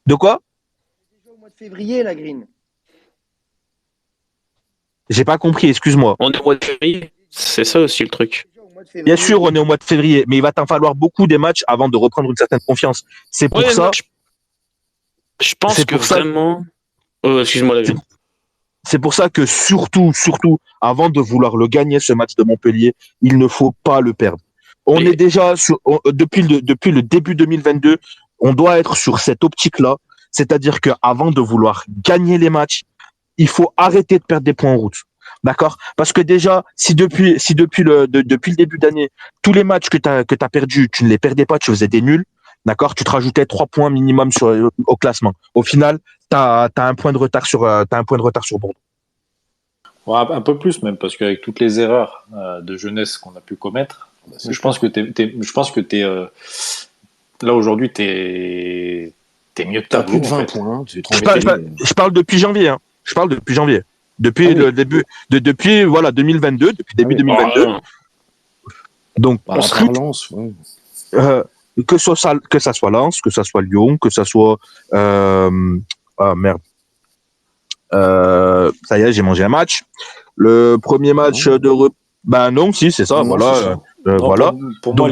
De quoi? Déjà au mois de février, la Green. J'ai pas compris, excuse-moi. On est au mois de février. C'est ça aussi le truc. Déjà au mois de février. Bien sûr, on est au mois de février, mais il va t'en falloir beaucoup des matchs avant de reprendre une certaine confiance. C'est pour Ouais, ça. moi, je pense C'est que pour ça- vraiment. Excuse-moi, la Green. C'est pour ça que surtout, avant de vouloir le gagner, ce match de Montpellier, il ne faut pas le perdre. On Mais- est déjà depuis le début 2022, on doit être sur cette optique-là. C'est-à-dire que avant de vouloir gagner les matchs, il faut arrêter de perdre des points en route. D'accord? Parce que déjà, si depuis le début d'année, tous les matchs que t'as perdus, tu ne les perdais pas, tu faisais des nuls. D'accord? Tu te rajoutais 3 points minimum au classement. Au final, t'as un point de retard sur Bordeaux. Ouais, un peu plus même, parce qu'avec toutes les erreurs de jeunesse qu'on a pu commettre, je pense que t'es là aujourd'hui, t'es mieux que T'as tableau. plus de en 20 fait. points. Tu te Je rends parle, compte. je parle depuis janvier. Hein. Je parle depuis janvier. Depuis Ah oui. le début, depuis voilà 2022, depuis début oui. 2022. Donc Bah, à ensuite, part Lens, ouais. que ça soit Lens, que ça soit Lyon, que ça soit merde. Ça y est, j'ai mangé un match. Le premier match ben non, si, c'est ça, Non, voilà. c'est ça. Non, Voilà. pour moi,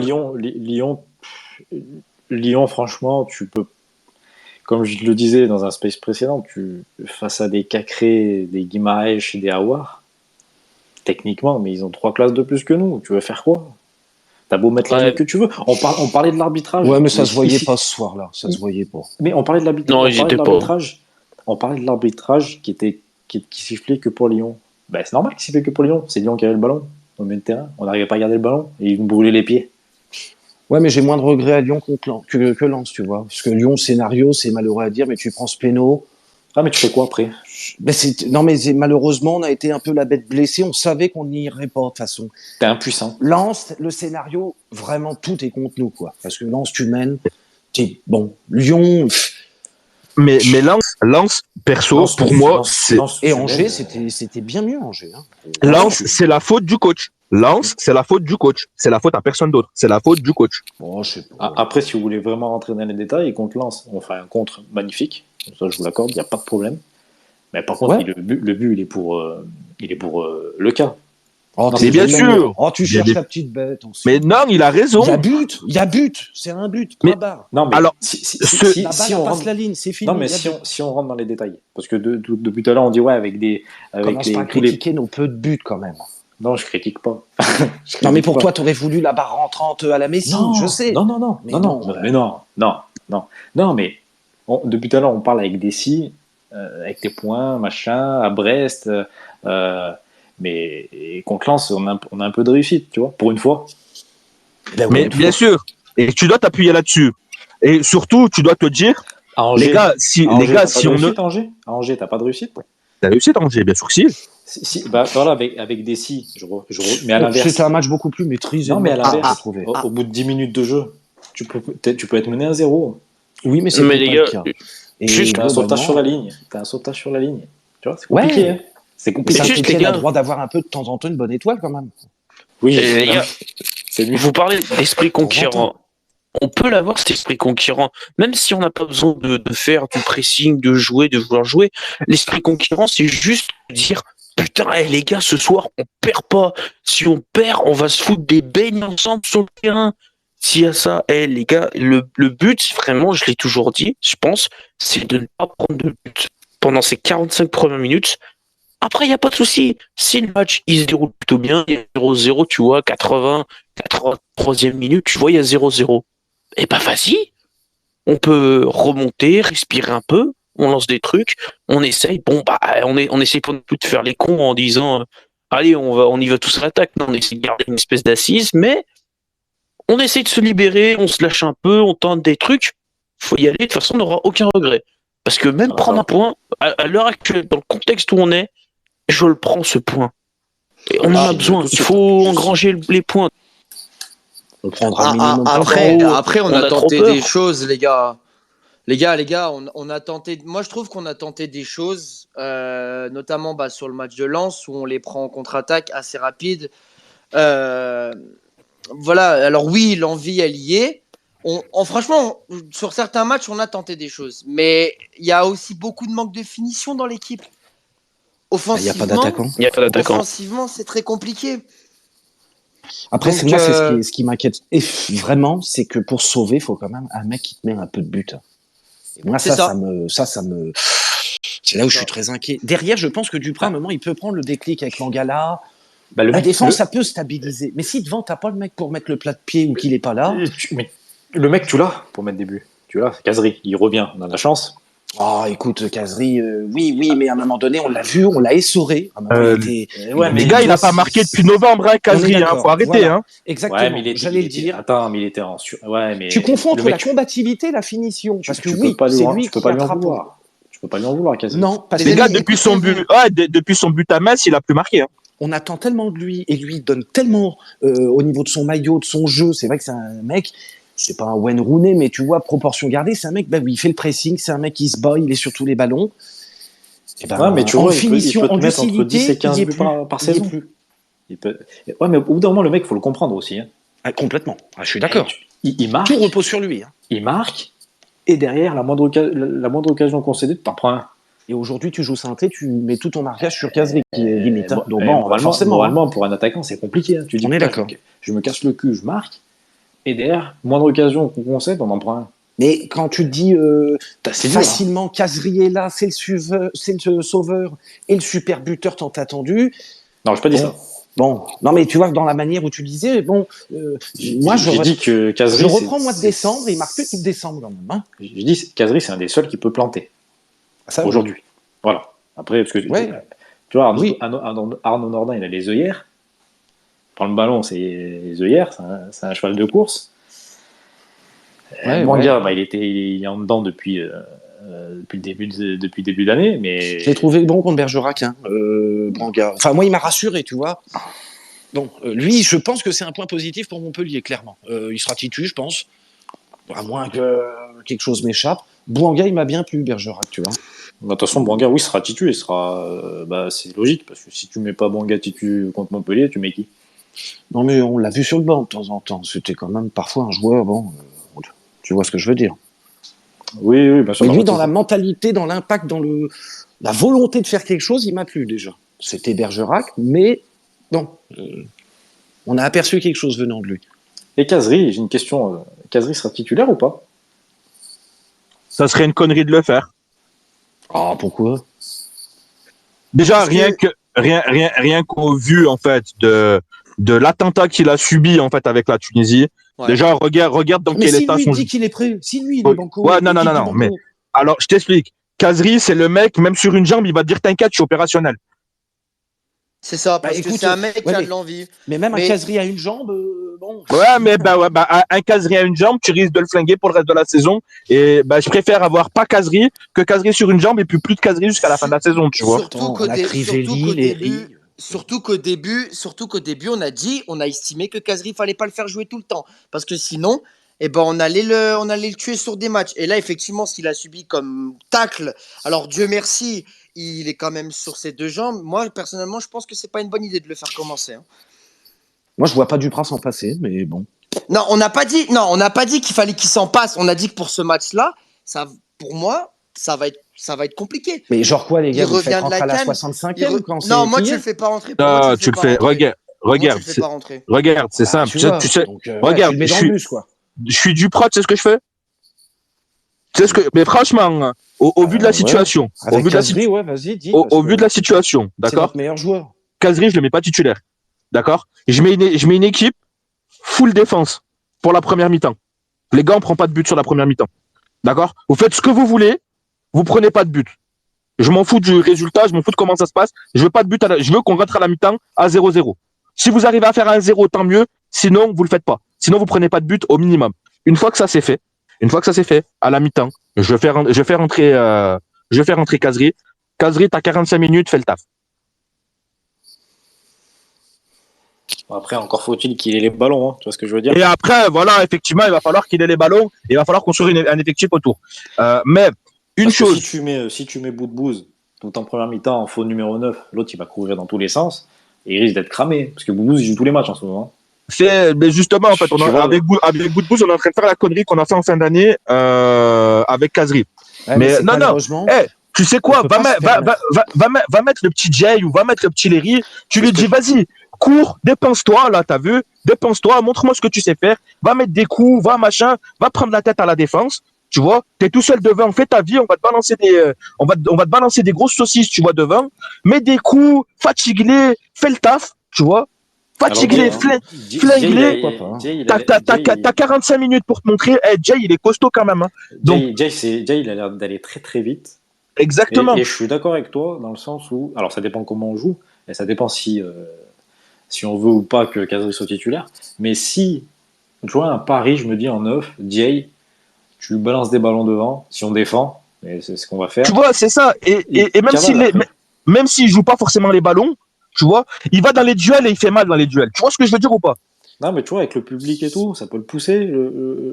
Lyon, franchement, tu peux, comme je le disais dans un space précédent, face à des Cacré, des Guimaraes et des Aouar, techniquement, mais ils ont 3 classes de plus que nous. Tu veux faire quoi? T'as beau mettre la note que tu veux. On parlait de l'arbitrage. Ouais, mais ça se voyait pas ce soir-là. Ça se voyait pas. Mais on parlait de Non, ils étaient pas. l'arbitrage. On parlait de l'arbitrage qui sifflait que pour Lyon. Ben, c'est normal qu'il sifflait que pour Lyon. C'est Lyon qui avait le ballon au milieu de terrain. On n'arrivait pas à garder le ballon et ils nous brûlaient les pieds. Ouais, mais j'ai moins de regrets à Lyon que Lens, tu vois. Parce que Lyon, scénario, c'est malheureux à dire, mais tu prends ce péno. Ah, mais tu fais quoi après? Non, mais malheureusement, on a été un peu la bête blessée. On savait qu'on n'y irait pas, de toute façon. T'es impuissant. Lens, le scénario, vraiment, tout est contre nous, quoi. Parce que Lens, tu mènes. Bon, Lyon. Mais Lens, perso, pour moi, c'est. Et Angers, c'était bien mieux, Angers. Hein. Lens, c'est la faute du coach. Lens, c'est la faute du coach. C'est la faute à personne d'autre. C'est la faute du coach. Bon, je sais pas. Après, si vous voulez vraiment rentrer dans les détails, contre Lens, on fait un contre magnifique. Ça, je vous l'accorde, il n'y a pas de problème. Mais par contre, le but, il est pour le cas. Oh, mais bien sûr. Oh, tu cherches la petite bête. Mais non, il a raison. Il y a but. C'est un but. Point barre. Non, mais alors, si on passe la ligne, c'est fini. Non, mais si on rentre dans les détails, parce que depuis tout à l'heure, on dit ouais avec commence pas à critiquer nos peu de buts quand même. Non, je critique pas. Non, mais pour toi, t'aurais voulu la barre rentrante à la Messi, je sais. Non, mais depuis tout à l'heure, on parle avec des si, avec tes points, machin, à Brest, mais contre Lens, on a un peu de réussite, tu vois, pour une fois. Mais bien sûr, et tu dois t'appuyer là-dessus. Et surtout, tu dois te dire, les gars, si on ne... À Angers, t'as pas de réussite? T'as réussi à Angers, bien sûr que si. Bah, voilà, avec des si, mais à l'inverse. C'était un match beaucoup plus maîtrisé. Non, mais à l'inverse, au bout de 10 minutes de jeu, tu peux être mené à 0. Oui, mais c'est pas le cas. Et t'as un sauvetage sur la ligne. Tu vois, c'est compliqué. Hein. C'est compliqué. Saint-Étienne a le droit d'avoir un peu de temps en temps une bonne étoile quand même. Oui, les gars, vous parlez d'esprit conquérant. On peut l'avoir, cet esprit conquérant, même si on n'a pas besoin de faire du pressing, de vouloir jouer. L'esprit conquérant, c'est juste dire putain, les gars, ce soir, on perd pas. Si on perd, on va se foutre des beignes ensemble sur le terrain. S'il y a ça, les gars, le but, vraiment, je l'ai toujours dit, je pense, c'est de ne pas prendre de but pendant ces 45 premières minutes. Après, il n'y a pas de souci. Si le match, il se déroule plutôt bien, il y a 0-0, tu vois, 83e minute, tu vois, il y a 0-0. Eh ben, vas-y. On peut remonter, respirer un peu, on lance des trucs, on essaye. Bon, bah, on essaye pas non plus de faire les cons en disant, allez, on y va tous à l'attaque. Non, on essaie de garder une espèce d'assise, mais on essaie de se libérer, on se lâche un peu, on tente des trucs. Faut y aller, de toute façon, on n'aura aucun regret. Parce que même prendre un point, à l'heure actuelle, dans le contexte où on est, je le prends ce point. Et on en a besoin. Il faut engranger les points. On prendra après, on a tenté des choses, les gars. Les gars, on a tenté. Moi, je trouve qu'on a tenté des choses, notamment sur le match de Lens où on les prend en contre-attaque assez rapide. Voilà. Alors oui, l'envie, elle y est. Franchement, sur certains matchs, on a tenté des choses, mais il y a aussi beaucoup de manque de finition dans l'équipe. Offensivement, il n'y a pas d'attaquant. Offensivement, c'est très compliqué. Après, c'est ce qui m'inquiète. Et vraiment, c'est que pour sauver, il faut quand même un mec qui te met un peu de but. Et moi, ça me. C'est là où je suis très inquiet. Derrière, je pense que Duprat, à un moment, il peut prendre le déclic avec Mangala. La défense, ça peut stabiliser. Mais si devant, t'as pas le mec pour mettre le plat de pied ou qu'il est pas là. Mais le mec, tu l'as pour mettre des buts. Tu l'as, Kazri, il revient, on a de la chance. Oh, écoute, Kazri, oui, mais à un moment donné, on l'a vu, on l'a essoré. Les gars, il n'a pas marqué depuis novembre, Kazri, faut arrêter. Voilà. Hein. Exactement, mais j'allais le dire. Attends, mais il était en... mais tu confonds entre la combativité et la finition. Parce que c'est lui qui attrape. Tu peux pas lui en vouloir, Kazri. Non, parce les gars, depuis son but à Metz, il a plus marqué. Hein. On attend tellement de lui, et lui il donne tellement au niveau de son maillot, de son jeu. C'est vrai que c'est un mec... C'est pas un Wayne Rooney, mais tu vois, proportion gardée, c'est un mec, oui, il fait le pressing, c'est un mec qui se bat, il est sur tous les ballons. Et mais tu vois, finition, il peut te mettre entre 10 et 15 buts par saison. Ouais, mais au bout d'un moment, le mec, il faut le comprendre aussi. Hein. Ah, complètement, je suis d'accord. Il marque. Tout repose sur lui. Hein. Il marque, et derrière, la moindre occasion concédée, tu t'en prends un. Et aujourd'hui, tu joues Saint-Étienne, tu mets tout ton marquage sur Cazerie, qui est limite. Hein. Donc moralement, pour un attaquant, c'est compliqué. Hein. Tu dis, on est d'accord. Je me casse le cul, je marque. Et derrière, moindre occasion qu'on concède, on en prend un. Mais quand tu dis facilement, Cazerie est là, c'est le sauveur et le super buteur tant attendu. Non, je n'ai pas dit ça. Bon, non, mais tu vois, dans la manière où tu le disais, moi, j'ai dit que Cazerie. Je reprends le mois de décembre, il marque plus tout décembre quand même. Hein. Je dis que Cazerie, c'est un des seuls qui peut planter. Ça, aujourd'hui. Oui. Voilà. Après, parce que tu vois, Arnaud Nordin, il a les œillères. Prendre le ballon, c'est les œillères, c'est un cheval de course. Bouanga, il est en dedans depuis le début d'année, mais je l'ai trouvé bon contre Bergerac, Bouanga. Enfin, moi, il m'a rassuré, tu vois. Donc, lui, je pense que c'est un point positif pour Montpellier, clairement. Il sera titu, je pense, à moins que quelque chose m'échappe. Bouanga, il m'a bien plu, Bergerac, tu vois. De toute façon, Bouanga, oui, sera titu, c'est logique, parce que si tu mets pas Bouanga titu contre Montpellier, tu mets qui? Non, mais on l'a vu sur le banc de temps en temps. C'était quand même parfois un joueur, tu vois ce que je veux dire. Oui, bien sûr. Mais lui, dans la mentalité, dans l'impact, dans la volonté de faire quelque chose, il m'a plu déjà. C'était Bergerac, mais bon, on a aperçu quelque chose venant de lui. Et Cazerie, j'ai une question. Cazerie sera titulaire ou pas? Ça serait une connerie de le faire. Ah, pourquoi? Déjà, rien qu'au vu, en fait, de l'attentat qu'il a subi, en fait, avec la Tunisie. Ouais. Déjà, regarde dans quel état son... Mais si lui dit qu'il est prêt, si lui, il est banco... Ouais, non, mais... Alors, je t'explique. Cazerie, c'est le mec, même sur une jambe, il va te dire, t'inquiète, je suis opérationnel. C'est ça, parce que c'est un mec qui a de l'envie. Mais même un Cazerie à une jambe, bon... Ouais, mais un Cazerie à une jambe, tu risques de le flinguer pour le reste de la saison. Et je préfère avoir pas Cazerie que Cazerie sur une jambe et puis plus de Cazerie jusqu'à la fin de la saison, tu vois. Surtout qu'au début, on a estimé que Cazerie fallait pas le faire jouer tout le temps, parce que sinon, on allait le tuer sur des matchs. Et là, effectivement, ce qu'il a subi comme tacle, alors Dieu merci, il est quand même sur ses deux jambes. Moi, personnellement, je pense que c'est pas une bonne idée de le faire commencer. Hein. Moi, je vois pas Duprat s'en passer, mais bon. Non, on n'a pas dit qu'il fallait qu'il s'en passe. On a dit que pour ce match-là, pour moi, ça va être compliqué. Mais genre quoi, les gars, vous faites rentrer à la 65e Non, moi, tu le fais pas rentrer. Non, tu le fais. Regarde, c'est simple. Tu sais, regarde, tu le mets dans le bus, quoi. Je suis Duprat, tu sais ce que je fais? Mais franchement, au vu de la situation, au vu de la situation, d'accord? C'est notre meilleur joueur. Cazerie, je le mets pas titulaire, d'accord? Je mets une équipe full défense pour la première mi-temps. Les gars, on prend pas de but sur la première mi-temps, d'accord? Vous faites ce que vous voulez, vous prenez pas de but. Je m'en fous du résultat, je m'en fous de comment ça se passe. Je veux pas de but, je veux qu'on rentre à la mi-temps à 0-0. Si vous arrivez à faire un 0, tant mieux. Sinon, vous le faites pas. Sinon, vous prenez pas de but au minimum. Une fois que ça c'est fait, à la mi-temps, je vais faire entrer Cazerie. Cazerie, t'as 45 minutes, fais le taf. Après, encore faut-il qu'il ait les ballons, hein, tu vois ce que je veux dire? Et après, voilà, effectivement, il va falloir qu'il ait les ballons et il va falloir construire un effectif autour. Mais une chose. Si tu mets Boudbouz tout en première mi-temps en faux numéro 9, l'autre il va courir dans tous les sens et il risque d'être cramé parce que Boudbouz il joue tous les matchs en ce moment. Mais justement, en fait, avec Boudbouz, on est en train de faire la connerie qu'on a fait en fin d'année avec Cazerie. Ouais, mais non. Tu sais quoi, va mettre le petit Jay ou va mettre le petit Léry. Tu lui dis, vas-y, cours, dépense-toi, là, t'as vu, dépense-toi, montre-moi ce que tu sais faire. Va mettre des coups, va prendre la tête à la défense. Tu vois, t'es tout seul devant, fais ta vie, on va te balancer des grosses saucisses, tu vois, devant. Mets des coups, fatigue-les, fais le taf, tu vois. Fatigue-les, flingue-les. T'as 45 minutes pour te montrer. Jay, il est costaud quand même. Hein. Donc, Jay, il a l'air d'aller très très vite. Exactement. Et je suis d'accord avec toi dans le sens où, alors ça dépend comment on joue, et ça dépend si on veut ou pas que Cazerie soit titulaire. Mais si, tu vois, un pari, je me dis en 9, Jay, tu lui balances des ballons devant, si on défend, et c'est ce qu'on va faire. Tu vois, c'est ça. Et même s'il joue pas forcément les ballons, tu vois, il va dans les duels et il fait mal dans les duels. Tu vois ce que je veux dire ou pas? Non, mais tu vois, avec le public et tout, ça peut le pousser.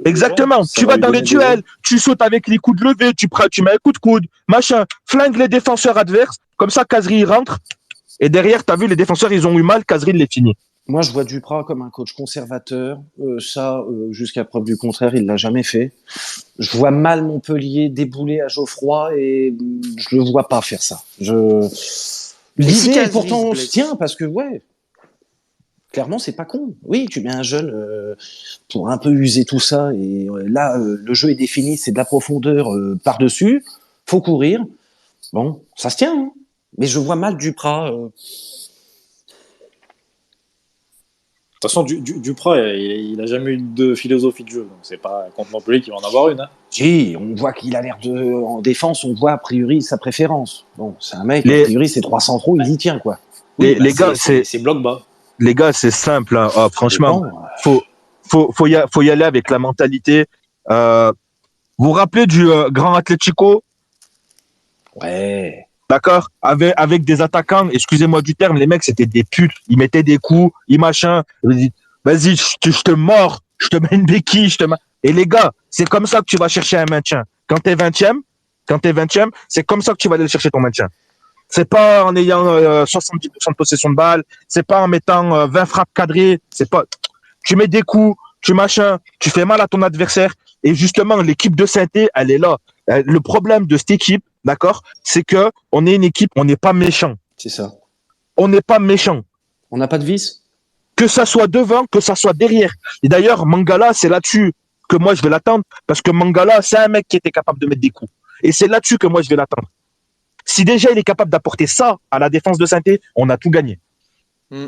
Exactement. Tu vas dans les duels, tu sautes avec les coups de levée, tu mets un coup de coude, machin, flingue les défenseurs adverses. Comme ça, Cazerie rentre. Et derrière, t'as vu, les défenseurs, ils ont eu mal, Cazerie les finit. Moi, je vois Duprat comme un coach conservateur. Jusqu'à preuve du contraire, il l'a jamais fait. Je vois mal Montpellier débouler à Geoffroy et je le vois pas faire ça. L'idée, pourtant, se tient parce que, clairement, c'est pas con. Oui, tu mets un jeune pour un peu user tout ça et là, le jeu est défini, c'est de la profondeur par-dessus. Faut courir. Bon, ça se tient, hein. Mais je vois mal Duprat. De toute façon, Duprat, il a jamais eu de philosophie de jeu. Donc, c'est pas contre Montpellier qu'il va en avoir une. Hein. Si, on voit qu'il a l'air en défense, on voit a priori sa préférence. Bon, c'est un mec, a priori, c'est 300 trop, il y tient, quoi. Oui, les gars, c'est bloc bas. Les gars, c'est simple. Hein. Oh, franchement, faut y aller avec la mentalité. Vous vous rappelez du Grand Atlético? Ouais. D'accord, avec des attaquants, excusez-moi du terme, les mecs c'était des putes, ils mettaient des coups, ils machin, vas-y, je te mords, je te mets une béquille, Et les gars, c'est comme ça que tu vas chercher un maintien. Quand t'es 20e, c'est comme ça que tu vas aller chercher ton maintien. C'est pas en ayant 70% de possession de balle, c'est pas en mettant 20 frappes cadrées, c'est pas, tu mets des coups, tu fais mal à ton adversaire, et justement, l'équipe de Saint-Étienne, elle est là. Le problème de cette équipe, d'accord, c'est que on est une équipe, on n'est pas méchant. C'est ça. On n'est pas méchant. On n'a pas de vice. Que ça soit devant, que ça soit derrière. Et d'ailleurs, Mangala, c'est là-dessus que moi je vais l'attendre, parce que Mangala, c'est un mec qui était capable de mettre des coups. Et c'est là-dessus que moi je vais l'attendre. Si déjà il est capable d'apporter ça à la défense de Saint-Étienne, on a tout gagné.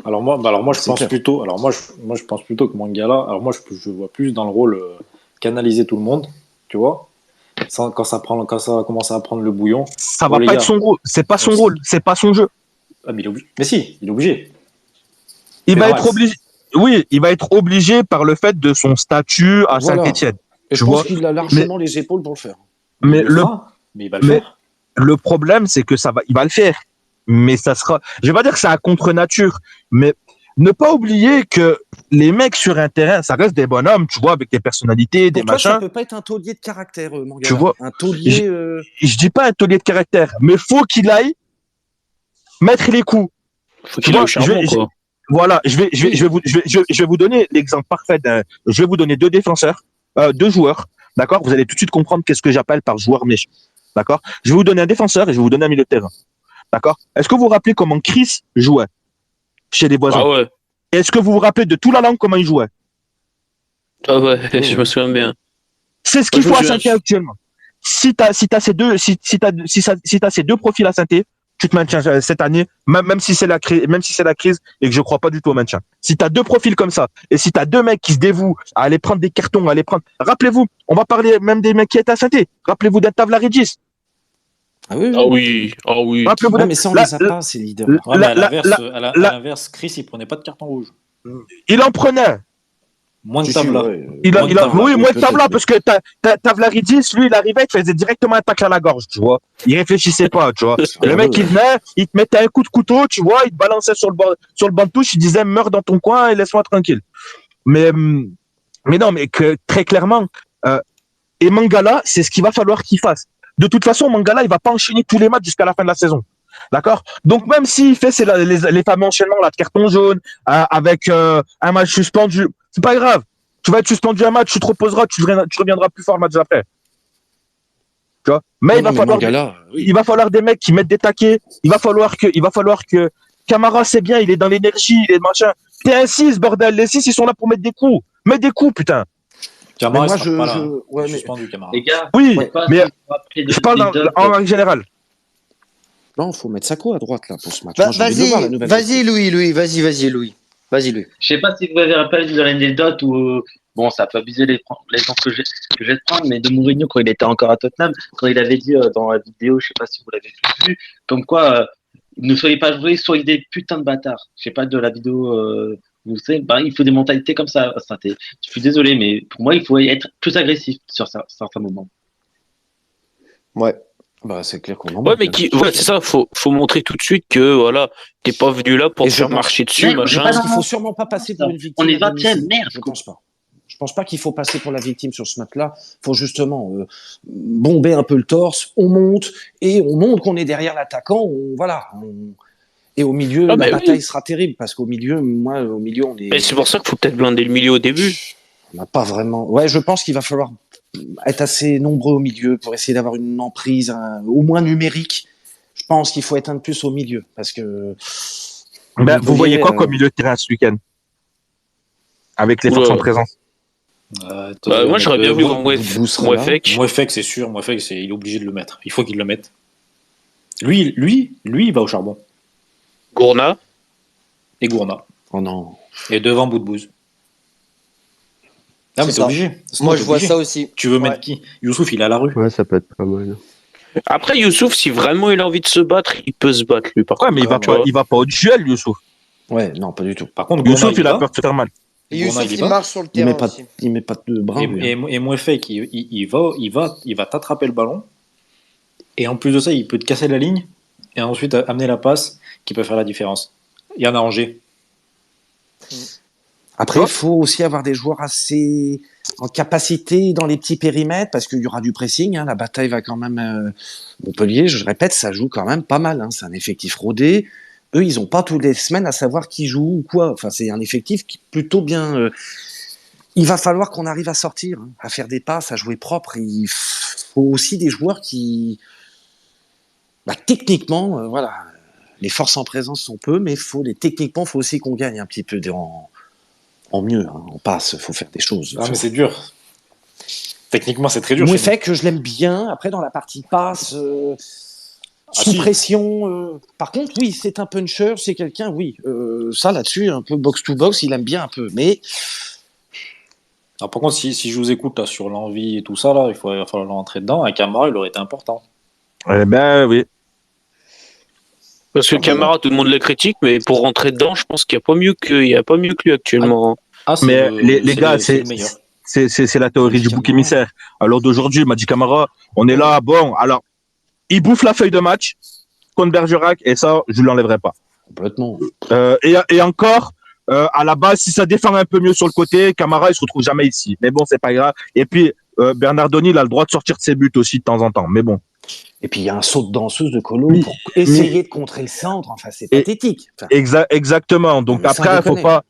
Alors moi je pense plutôt. Alors moi je pense plutôt que Mangala. Alors moi je vois plus dans le rôle canaliser tout le monde, tu vois. Quand ça commence à prendre le bouillon. Ça va pas être son rôle. C'est pas son rôle. C'est pas son jeu. Ah, mais mais si, il est obligé. Il va être obligé. Oui, il va être obligé par le fait de son statut à Saint-Étienne. Et je pense qu'il a largement les épaules pour le faire. Mais il va le faire. Le problème, c'est que il va le faire. Mais ça sera. Je vais pas dire que c'est à contre-nature, mais ne pas oublier que les mecs sur un terrain, ça reste des bonhommes, tu vois, avec des personnalités, des machins. Ça peut pas être un taulier de caractère, Mangala. Tu vois, un taulier. Je dis pas un taulier de caractère, mais faut qu'il aille mettre les coups. Faut qu'il aille au charbon, quoi. Voilà, je vais vous donner l'exemple parfait. Je vais vous donner deux joueurs, d'accord. Vous allez tout de suite comprendre qu'est-ce que j'appelle par joueur méchant, d'accord. Je vais vous donner un défenseur et je vais vous donner un milieu de terrain, d'accord. Est-ce que vous vous rappelez comment Chris jouait chez les voisins? Ah ouais. Est-ce que vous vous rappelez de tout la langue comment il jouait? Ah ouais, je me souviens bien. C'est ce qu'il faut à Saint-Étienne actuellement. Si t'as ces deux profils à Saint-Étienne, tu te maintiens cette année, même si c'est la crise et que je crois pas du tout au maintien. Si t'as deux profils comme ça et si t'as deux mecs qui se dévouent à aller prendre des cartons, rappelez-vous, on va parler même des mecs qui étaient à Saint-Étienne. Rappelez-vous d'Atavlaridis. Ah oui. Ouais, mais ça, on les a pas, ces leaders. Ouais, mais à l'inverse, Chris, il prenait pas de carton rouge. Il en prenait. Moins de Tavla. Oui, moins de Tavla, parce que Tavlaridis, lui, il arrivait, il faisait directement un tacle à la gorge, tu vois. Il réfléchissait pas, tu vois. Le mec, il venait, il te mettait un coup de couteau, tu vois, il te balançait sur le banc de touche, il disait, meurs dans ton coin et laisse-moi tranquille. Mais non, mais très clairement, et Mangala, c'est ce qu'il va falloir qu'il fasse. De toute façon, Mangala, il va pas enchaîner tous les matchs jusqu'à la fin de la saison. D'accord? Donc, même s'il fait les fameux enchaînements, là, de carton jaune, avec un match suspendu, c'est pas grave. Tu vas être suspendu un match, tu te reposeras, tu reviendras plus fort le match d'après. Tu vois? Mais il va falloir des mecs qui mettent des taquets. Il va falloir que Camara, c'est bien, il est dans l'énergie, il est machin. T'es un 6, bordel. Les 6, ils sont là pour mettre des coups. Mets des coups, putain. Camara, suspendu, Camara. Les gars, oui, mais je parle en général. Non, faut mettre Sako à droite, là, pour ce match. Vas-y, Louis. Vas-y, Louis. Je sais pas si vous avez rappelé de l'anecdote où, bon, ça peut abuser les gens que je vais te prendre, mais de Mourinho, quand il était encore à Tottenham, quand il avait dit dans la vidéo, je sais pas si vous l'avez vu, comme quoi, ne soyez pas joués, soyez des putains de bâtards. Je sais pas de la vidéo, vous savez, il faut des mentalités comme ça. Je suis désolé, mais pour moi, il faut être plus agressif sur certains moments. Ouais. Bah, c'est clair qu'on en ouais, mais c'est ça, faut montrer tout de suite que, voilà, t'es pas venu là pour te faire marcher dessus, machin. Il faut sûrement pas passer pour une victime. On est 20e, merde. Je pense pas. Je pense pas qu'il faut passer pour la victime sur ce match-là. Faut justement bomber un peu le torse, on monte qu'on est derrière l'attaquant, Et au milieu, Ah, la mais bataille oui. sera terrible parce qu'au milieu, on Mais est. c'est pour ça qu'il faut peut-être blinder le milieu au début. On n'a pas vraiment. Ouais, je pense qu'il va falloir être assez nombreux au milieu pour essayer d'avoir une emprise, au moins numérique. Je pense qu'il faut être un de plus au milieu parce que. Ben, vous voyez quoi Montpellier, comme milieu de terrain ce week-end avec les forces Oula. en présence? Moi, j'aurais bien vu en Boudboul sera là. Mouefek. Mouefek, c'est sûr. Mouefek, il est obligé de le mettre. Il faut qu'il le mette. Lui, il va au charbon. Gourna. Et Gourna. Oh non. Et devant Boudbouz. Ah, mais C'est c'est ça. obligé. Moi, T'es je vois obligé. ça aussi. Tu veux Ouais. mettre qui? Youssouf, il est à la rue. Ouais, ça peut être pas mal. Après, Youssouf, si vraiment il a envie de se battre, il peut se battre, lui, par Ouais, contre. mais tu vois. il va pas au duel, Youssouf. Ouais, non, pas du tout. Par contre, Gourna, Youssouf, il a va. peur de se faire mal. Et Gourna, Youssouf, il y il va. marche sur le Il terrain met pas, aussi. il met pas de bras. lui, hein. Et Mouefek, il va t'attraper le ballon. Et en plus de ça, il peut te casser la ligne. Et ensuite amener la passe qui peut faire la différence. Il y en a Angers. Après, il faut aussi avoir des joueurs assez en capacité dans les petits périmètres parce qu'il y aura du pressing. Hein. La bataille va quand même. Montpellier, je répète, ça joue quand même pas mal. Hein. C'est un effectif rodé. Eux, ils n'ont pas toutes les semaines à savoir qui joue ou quoi. Enfin, c'est un effectif qui est plutôt bien. Il va falloir qu'on arrive à sortir, hein, à faire des passes, à jouer propre. Il faut aussi des joueurs qui, techniquement, voilà, les forces en présence sont peu, mais techniquement, faut aussi qu'on gagne un petit peu en mieux. Hein. On passe, faut faire des choses. Ah, mais c'est dur. Techniquement, c'est très dur. Mouefek, que je l'aime bien. Après, dans la partie passe, sous si. pression. Par contre, oui, c'est un puncher, c'est quelqu'un, oui. Ça, là-dessus, un peu box-to-box, il aime bien un peu. Mais Alors, par contre, si je vous écoute là, sur l'envie et tout ça, là, il va falloir rentrer dedans. Un Camara, il aurait été important. Eh ben oui. Parce que Camara, tout le monde le critique, mais pour rentrer dedans, je pense qu'il n'y a pas mieux que lui actuellement. Ah, c'est Mais le- les gars, c'est le meilleur. c'est la théorie du bouc émissaire. Alors d'aujourd'hui, Madi Camara, on est là, bon, alors, il bouffe la feuille de match contre Bergerac, et ça, je ne l'enlèverai pas. complètement. Et encore, à la base, si ça défend un peu mieux sur le côté, Camara, il se retrouve jamais ici. Mais bon, c'est pas grave. Et puis, Bernardoni, il a le droit de sortir de ses buts aussi de temps en temps. Mais bon. Et puis, il y a un saut de danseuse de Colo Oui. pour essayer de contrer le centre. Enfin, c'est Et- pathétique. Enfin, Exactement. Donc mais sans après, faut déconner. pas,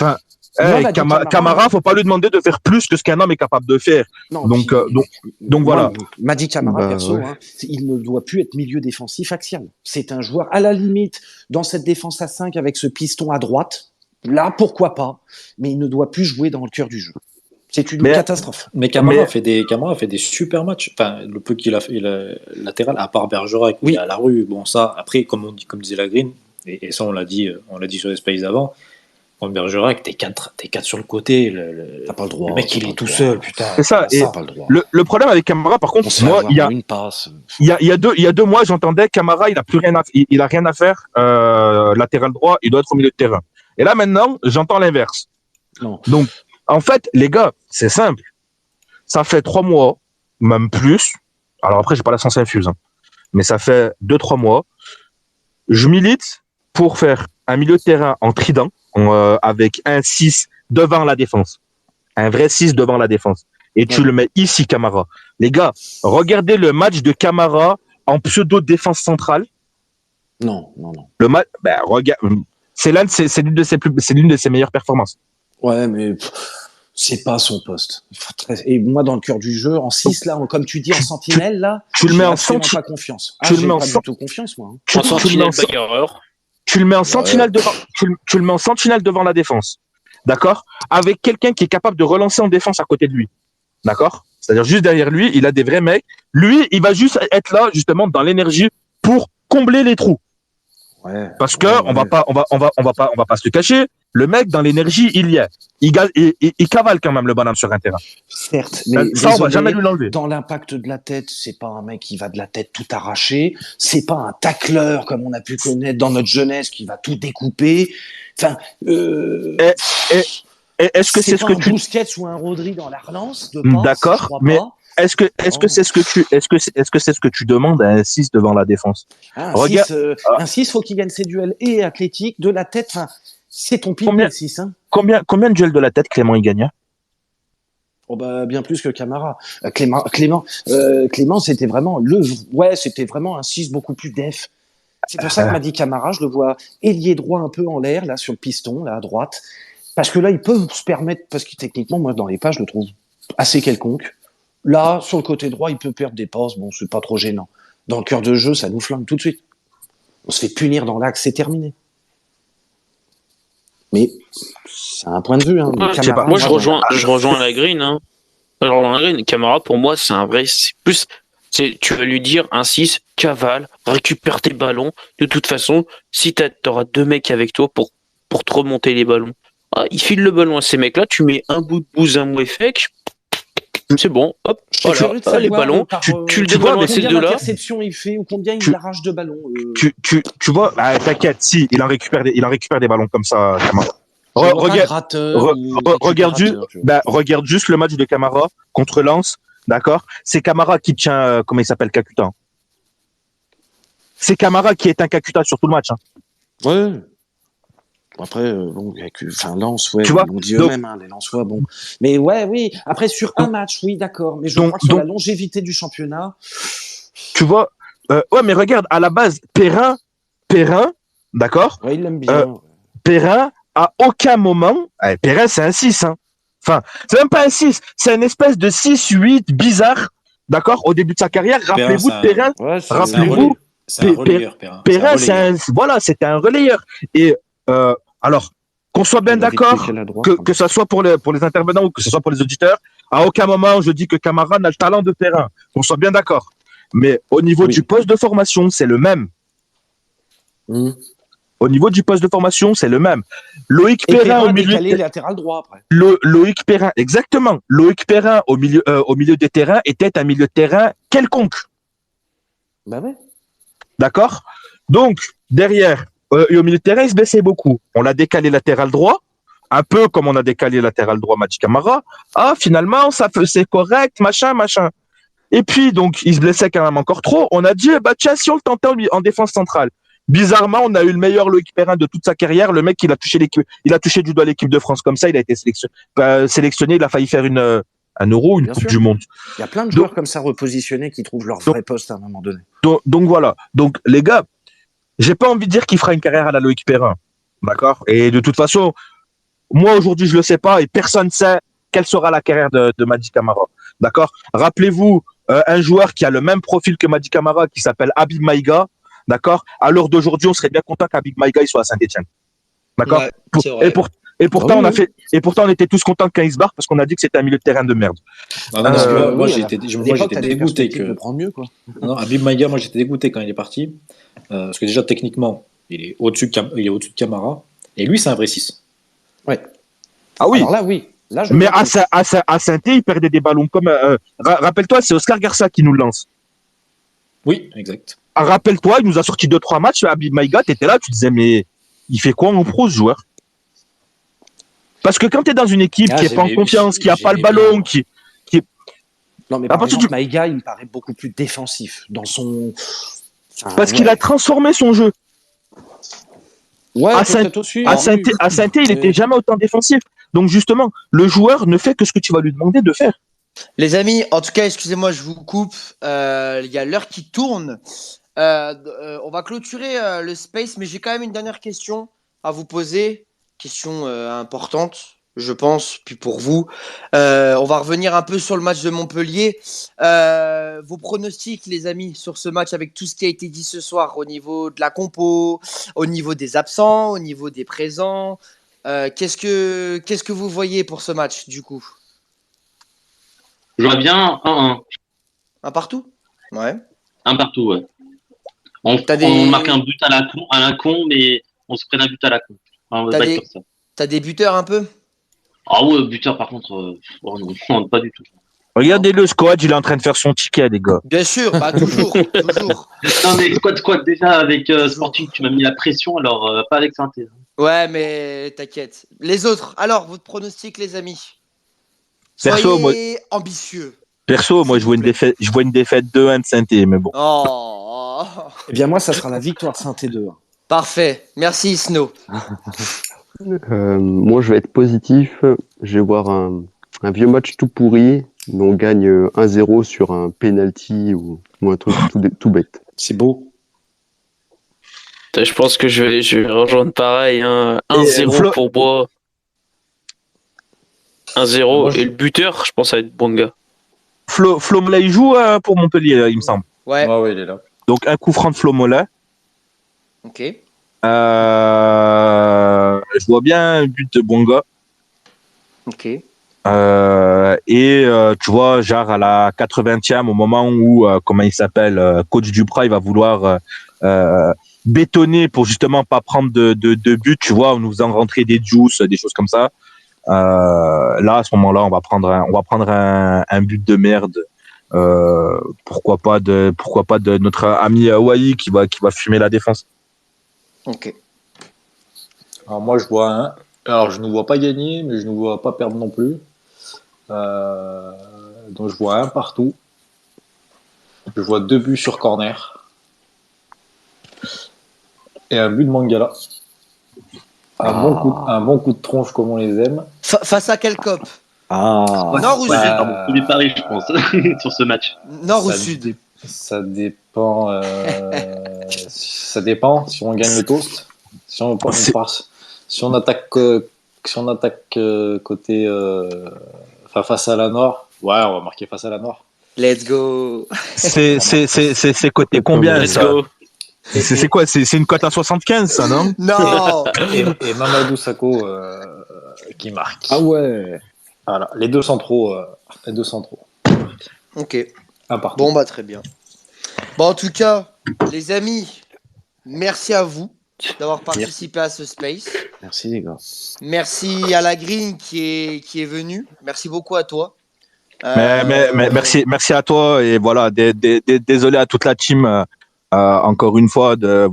enfin, Moi, Madi Camara, faut pas lui demander de faire plus que ce qu'un homme est capable de faire. non, Donc, puis- donc voilà. Moi, Madi Camara, Bah, perso, ouais. hein, il ne doit plus être milieu défensif axial. C'est un joueur, à la limite, dans cette défense à 5 avec ce piston à droite. Là, pourquoi pas. Mais il ne doit plus jouer dans le cœur du jeu. C'est une Mais- catastrophe. Mais Camara Mais- a fait des super matchs. Enfin, le peu qu'il a fait latéral, à part Bergerac, Oui. qui est à la rue. Bon, ça, après, comme disait la Green, et ça, on l'a dit sur les Space avant, contre Bergerac, t'es 4 sur le côté. T'as pas le droit. Le mec, t'as il pas est le tout droit. seul, putain. C'est ça, T'as et pas le droit. Le problème avec Camara, par On contre, se fait moi, avoir il y a, une passe. il y a 2 mois, j'entendais Camara, il a rien à faire latéral droit, il doit être au milieu de terrain. Et là maintenant, j'entends l'inverse. Non. Donc, en fait, les gars, c'est simple. Ça fait 3 mois, même plus. Alors après, j'ai pas la science infuse, hein, mais ça fait 2-3 mois. Je milite pour faire un milieu de terrain en trident, avec un 6 devant la défense. Un vrai 6 devant la défense. Et tu Ouais. le mets ici, Camara. Les gars, regardez le match de Camara en pseudo-défense centrale. Non. Le match, regarde, c'est l'une de ses meilleures performances. Ouais, mais c'est pas son poste. Et moi, dans le cœur du jeu, en 6, là, comme tu dis, en sentinelle, là, tu le j'ai mets en absolument senti- pas confiance. tu le J'ai mets en pas sen- du tout confiance, moi. Hein. Tu, En tu le mets sentinelle en, bagarreur. tu le mets en sentinelle devant, tu le mets en sentinelle devant la défense. D'accord? Avec quelqu'un qui est capable de relancer en défense à côté de lui. D'accord? C'est-à-dire juste derrière lui, il a des vrais mecs. Lui, il va juste être là, justement, dans l'énergie pour combler les trous. Ouais. Parce que Ouais, on va pas se le cacher. Le mec, dans l'énergie, il y est. Il cavale quand même le bonhomme sur un terrain. Certes, Ça, mais on va désolé, jamais lui l'enlever. dans l'impact de la tête, c'est pas un mec qui va de la tête tout arracher. C'est pas un tacleur comme on a pu connaître dans notre jeunesse qui va tout découper. Enfin, Et est-ce que c'est ce pas que un tu, Busquets ou un Rodri dans la relance de passe, D'accord, je crois mais pas. est-ce que c'est ce que tu demandes à un 6 devant la défense? Ah, Regarde- 6, faut qu'il gagne ses duels et athlétiques, de la tête. Enfin, c'est ton pilier, Combien- le 6. Hein. Combien de duels de la tête Clément il gagne? Oh bah, bien plus que Camara. Clément, c'était vraiment c'était vraiment un 6 beaucoup plus def. C'est pour ça que Mady Camara, je le vois ailier droit un peu en l'air, là, sur le piston, là, à droite. Parce que là, il peut se permettre, parce que techniquement, moi, dans les pas, je le trouve assez quelconque. Là, sur le côté droit, il peut perdre des passes. Bon, c'est pas trop gênant. Dans le cœur de jeu, ça nous flingue tout de suite. On se fait punir dans l'axe, c'est terminé. Mais c'est un point de vue. Hein. Camara, moi, je rejoins la green. Hein. Camara, pour moi, c'est un vrai. C'est plus. Tu vas lui dire, insiste, cavale, récupère tes ballons. De toute façon, si t'auras 2 mecs avec toi pour te remonter les ballons. Ah, il file le ballon à ces mecs-là, tu mets un bout de Bouzamou et Fek, c'est bon, hop, voilà, les ballons, tu le dévoiles à ces deux-là. Combien d'interceptions il fait ou combien il arrache de ballons Tu vois, t'inquiète, si, il en récupère des ballons comme ça, Camara. Regarde juste le match de Camara contre Lens, d'accord? C'est Camara qui tient, comment il s'appelle, Kakuta. C'est Camara qui est un Kakuta sur tout le match. Hein. Ouais. Après, Lens, ouais, tu vois, on dit eux-mêmes, hein, les Lensois, bon. Mais ouais, oui. Après, sur un match, oui, d'accord. Mais je crois que sur la longévité du championnat. Tu vois, ouais, mais regarde, à la base, Perrin, d'accord? Ouais, il l'aime bien. Perrin, à aucun moment, Perrin, c'est un 6, hein. Enfin, c'est même pas un 6, c'est une espèce de 6-8 bizarre, d'accord? Au début de sa carrière, rappelez-vous de Perrin. Ouais, rappelez-vous. C'est un relayeur, Perrin. Perrin, c'était un relayeur. Et, alors, qu'on soit bien d'accord, que ça soit pour les intervenants ou que ce soit pour les auditeurs, à aucun moment je dis que Camara n'a le talent de Perrin. Qu'on soit bien d'accord. Mais au niveau du poste de formation, c'est le même. Au niveau du poste de formation, c'est le même. Loïc Perrin au milieu latéral droit après. Loïc Perrin, exactement. Loïc Perrin au milieu des terrains était un milieu de terrain quelconque. Bah ouais. D'accord. Donc derrière. Et au milieu de terrain, il se blessait beaucoup. On l'a décalé latéral droit, un peu comme on a décalé latéral droit Mady Camara. Ah, finalement, c'est correct, machin. Et puis, donc, il se blessait quand même encore trop. On a dit, bah tiens, si on le tentait en défense centrale. Bizarrement, on a eu le meilleur Loïc Perrin de toute sa carrière. Le mec, il a touché du doigt l'équipe de France comme ça. Il a été sélectionné. Il a failli faire un Euro, une Coupe du Monde. Il y a plein de joueurs comme ça repositionnés qui trouvent leur vrai poste à un moment donné. Donc voilà. Donc, les gars, j'ai pas envie de dire qu'il fera une carrière à la Loïc Perrin, d'accord? Et de toute façon, moi aujourd'hui je le sais pas et personne ne sait quelle sera la carrière de Mady Camara, d'accord? Rappelez-vous un joueur qui a le même profil que Mady Camara qui s'appelle Habib Maïga, d'accord? À l'heure d'aujourd'hui, on serait bien content qu'Habib Maïga il soit à Saint-Étienne, d'accord? Ouais, et pourtant on était tous contents quand il se barre parce qu'on a dit que c'était un milieu de terrain de merde. Moi j'étais dégoûté que prendre mieux quoi. Non, Habib Maïga, moi j'étais dégoûté quand il est parti. Parce que déjà, techniquement, il est au-dessus de Camara. Et lui, c'est un vrai 6. Ouais. Ah oui. Alors là, oui. Là, mais à Saint-Étienne, il perdait des ballons comme. Rappelle-toi, c'est Oscar Garça qui nous le lance. Oui, exact. Rappelle-toi, il nous a sorti 2-3 matchs. Habib Maïga, t'étais là, tu disais, mais il fait quoi en pro, ce joueur? Parce que quand t'es dans une équipe qui n'est pas en confiance, qui n'a pas le ballon, qui. Non, mais par exemple, Maïga, il me paraît beaucoup plus défensif dans son. Parce qu'il a transformé son jeu. Ouais, à Saint-Étienne, il n'était jamais autant défensif. Donc justement, le joueur ne fait que ce que tu vas lui demander de faire. Les amis, en tout cas, excusez-moi, je vous coupe. Il y a l'heure qui tourne. On va clôturer le space, mais j'ai quand même une dernière question à vous poser. Question importante, je pense, puis pour vous. On va revenir un peu sur le match de Montpellier. Vos pronostics, les amis, sur ce match avec tout ce qui a été dit ce soir au niveau de la compo, au niveau des absents, au niveau des présents. Qu'est-ce que vous voyez pour ce match, du coup? Je vois bien 1-1. Un partout? Ouais. Un partout, ouais. On marque un but à la con, mais on se prenne un but à la con. Enfin, T'as des buteurs un peu? Ah ouais, buteur par contre, non, pas du tout. Regardez le squad, il est en train de faire son ticket, les gars. Bien sûr, bah toujours. Non mais squad déjà avec Sporting, tu m'as mis la pression, alors pas avec Saint-Étienne. Ouais, mais t'inquiète. Les autres, alors, votre pronostic, les amis? Soyez ambitieux. Perso, moi, je vois une défaite 2-1 de Saint-Étienne, mais bon. Oh. Eh bien, moi, ça sera la victoire de Saint-Étienne 2-1. Parfait. Merci, Snow. Moi, je vais être positif. Je vais voir un vieux match tout pourri, mais on gagne 1-0 sur un penalty ou un truc tout bête. C'est beau. Je pense que je vais rejoindre pareil. Hein. 1-0 pour moi. 1-0. Et le buteur, je pense, ça va être Bonga. Flo Mola, il joue pour Montpellier, il me semble. Ouais. Ouais, il est là. Donc, un coup franc de Flo Mola. Ok. Je vois bien un but de Bonga. Ok. Et tu vois, genre à la 80e, au moment où, comment il s'appelle, coach Duprat, il va vouloir bétonner pour justement pas prendre de but, tu vois, en nous faisant rentrer des juices, des choses comme ça. Là, à ce moment-là, on va prendre un but de merde. Pourquoi pas de notre ami Wai qui va fumer la défense. Ok. Alors moi, je vois un. Alors, je ne vois pas gagner, mais je ne vois pas perdre non plus. Donc, je vois un partout. Je vois 2 buts sur corner. Et un but de Mangala. Un bon coup de tronche comme on les aime. Face à quel cop? Nord ou sud. sud? Tous les paris, je pense, sur ce match. Nord ou sud? Ça dépend. Ça dépend si on gagne le toast. Si on attaque côté. Face à la Nord. Ouais, on va marquer face à la Nord. Let's go. C'est côté combien Let's ça? go. C'est quoi? C'est une cote à 75, ça, non? Non. Et Mamadou Sakho qui marque. Ah ouais. Voilà, les deux centraux. Ok. Un partout. Bon, bah, très bien. Bon, en tout cas, les amis, merci à vous d'avoir participé à ce space. Merci les gars. Merci à la Green qui est venue. Merci beaucoup à toi. Mais merci à toi et voilà, désolé à toute la team encore une fois de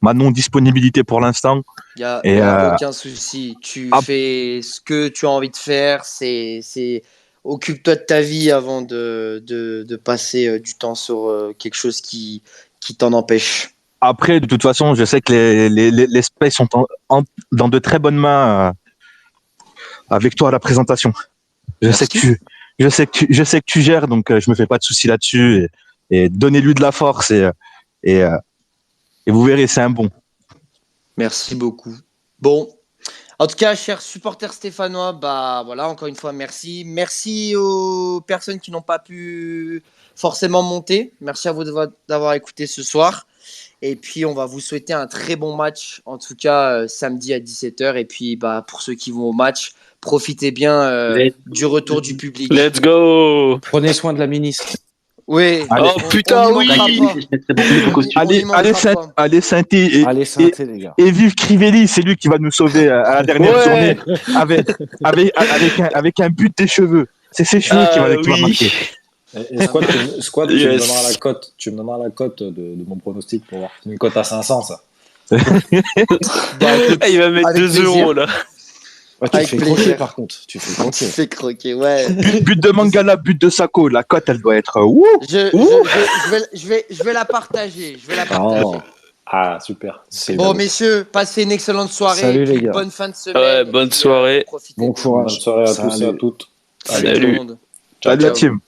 ma non disponibilité pour l'instant. Il y a aucun souci. Tu fais ce que tu as envie de faire. Occupe-toi de ta vie avant de passer du temps sur quelque chose qui t'en empêche. Après, de toute façon, je sais que les spaces sont dans de très bonnes mains avec toi à la présentation. Je sais que tu gères, donc je me fais pas de soucis là-dessus. Et donnez-lui de la force et vous verrez, c'est un bon. Merci beaucoup. Bon, en tout cas, chers supporters stéphanois, bah voilà, encore une fois, merci. Merci aux personnes qui n'ont pas pu forcément monter. Merci à vous d'avoir écouté ce soir. Et puis, on va vous souhaiter un très bon match, en tout cas samedi à 17h. Et puis, bah, pour ceux qui vont au match, profitez bien du retour du public. Let's go. Prenez soin de la ministre. Oui. Oh putain, oui. Allez Sainté et vive Crivelli, c'est lui qui va nous sauver à la dernière journée avec un but des cheveux. C'est ses cheveux qui va marquer. Et Squad, tu me donneras la cote de mon pronostic pour voir. Une cote à 500, ça. Il va mettre 2 euros là. Ouais, tu fais croquer par contre. Tu fais croquer, ouais. But de Mangala, but de Sakho. La cote, elle doit être. Je vais la partager. Ah, super. Bon, messieurs, passez une excellente soirée. Salut les gars. Bonne fin de semaine. Ouais, bonne soirée. Bon courage. Bonne soirée à tous et à toutes. Salut. Salut la team.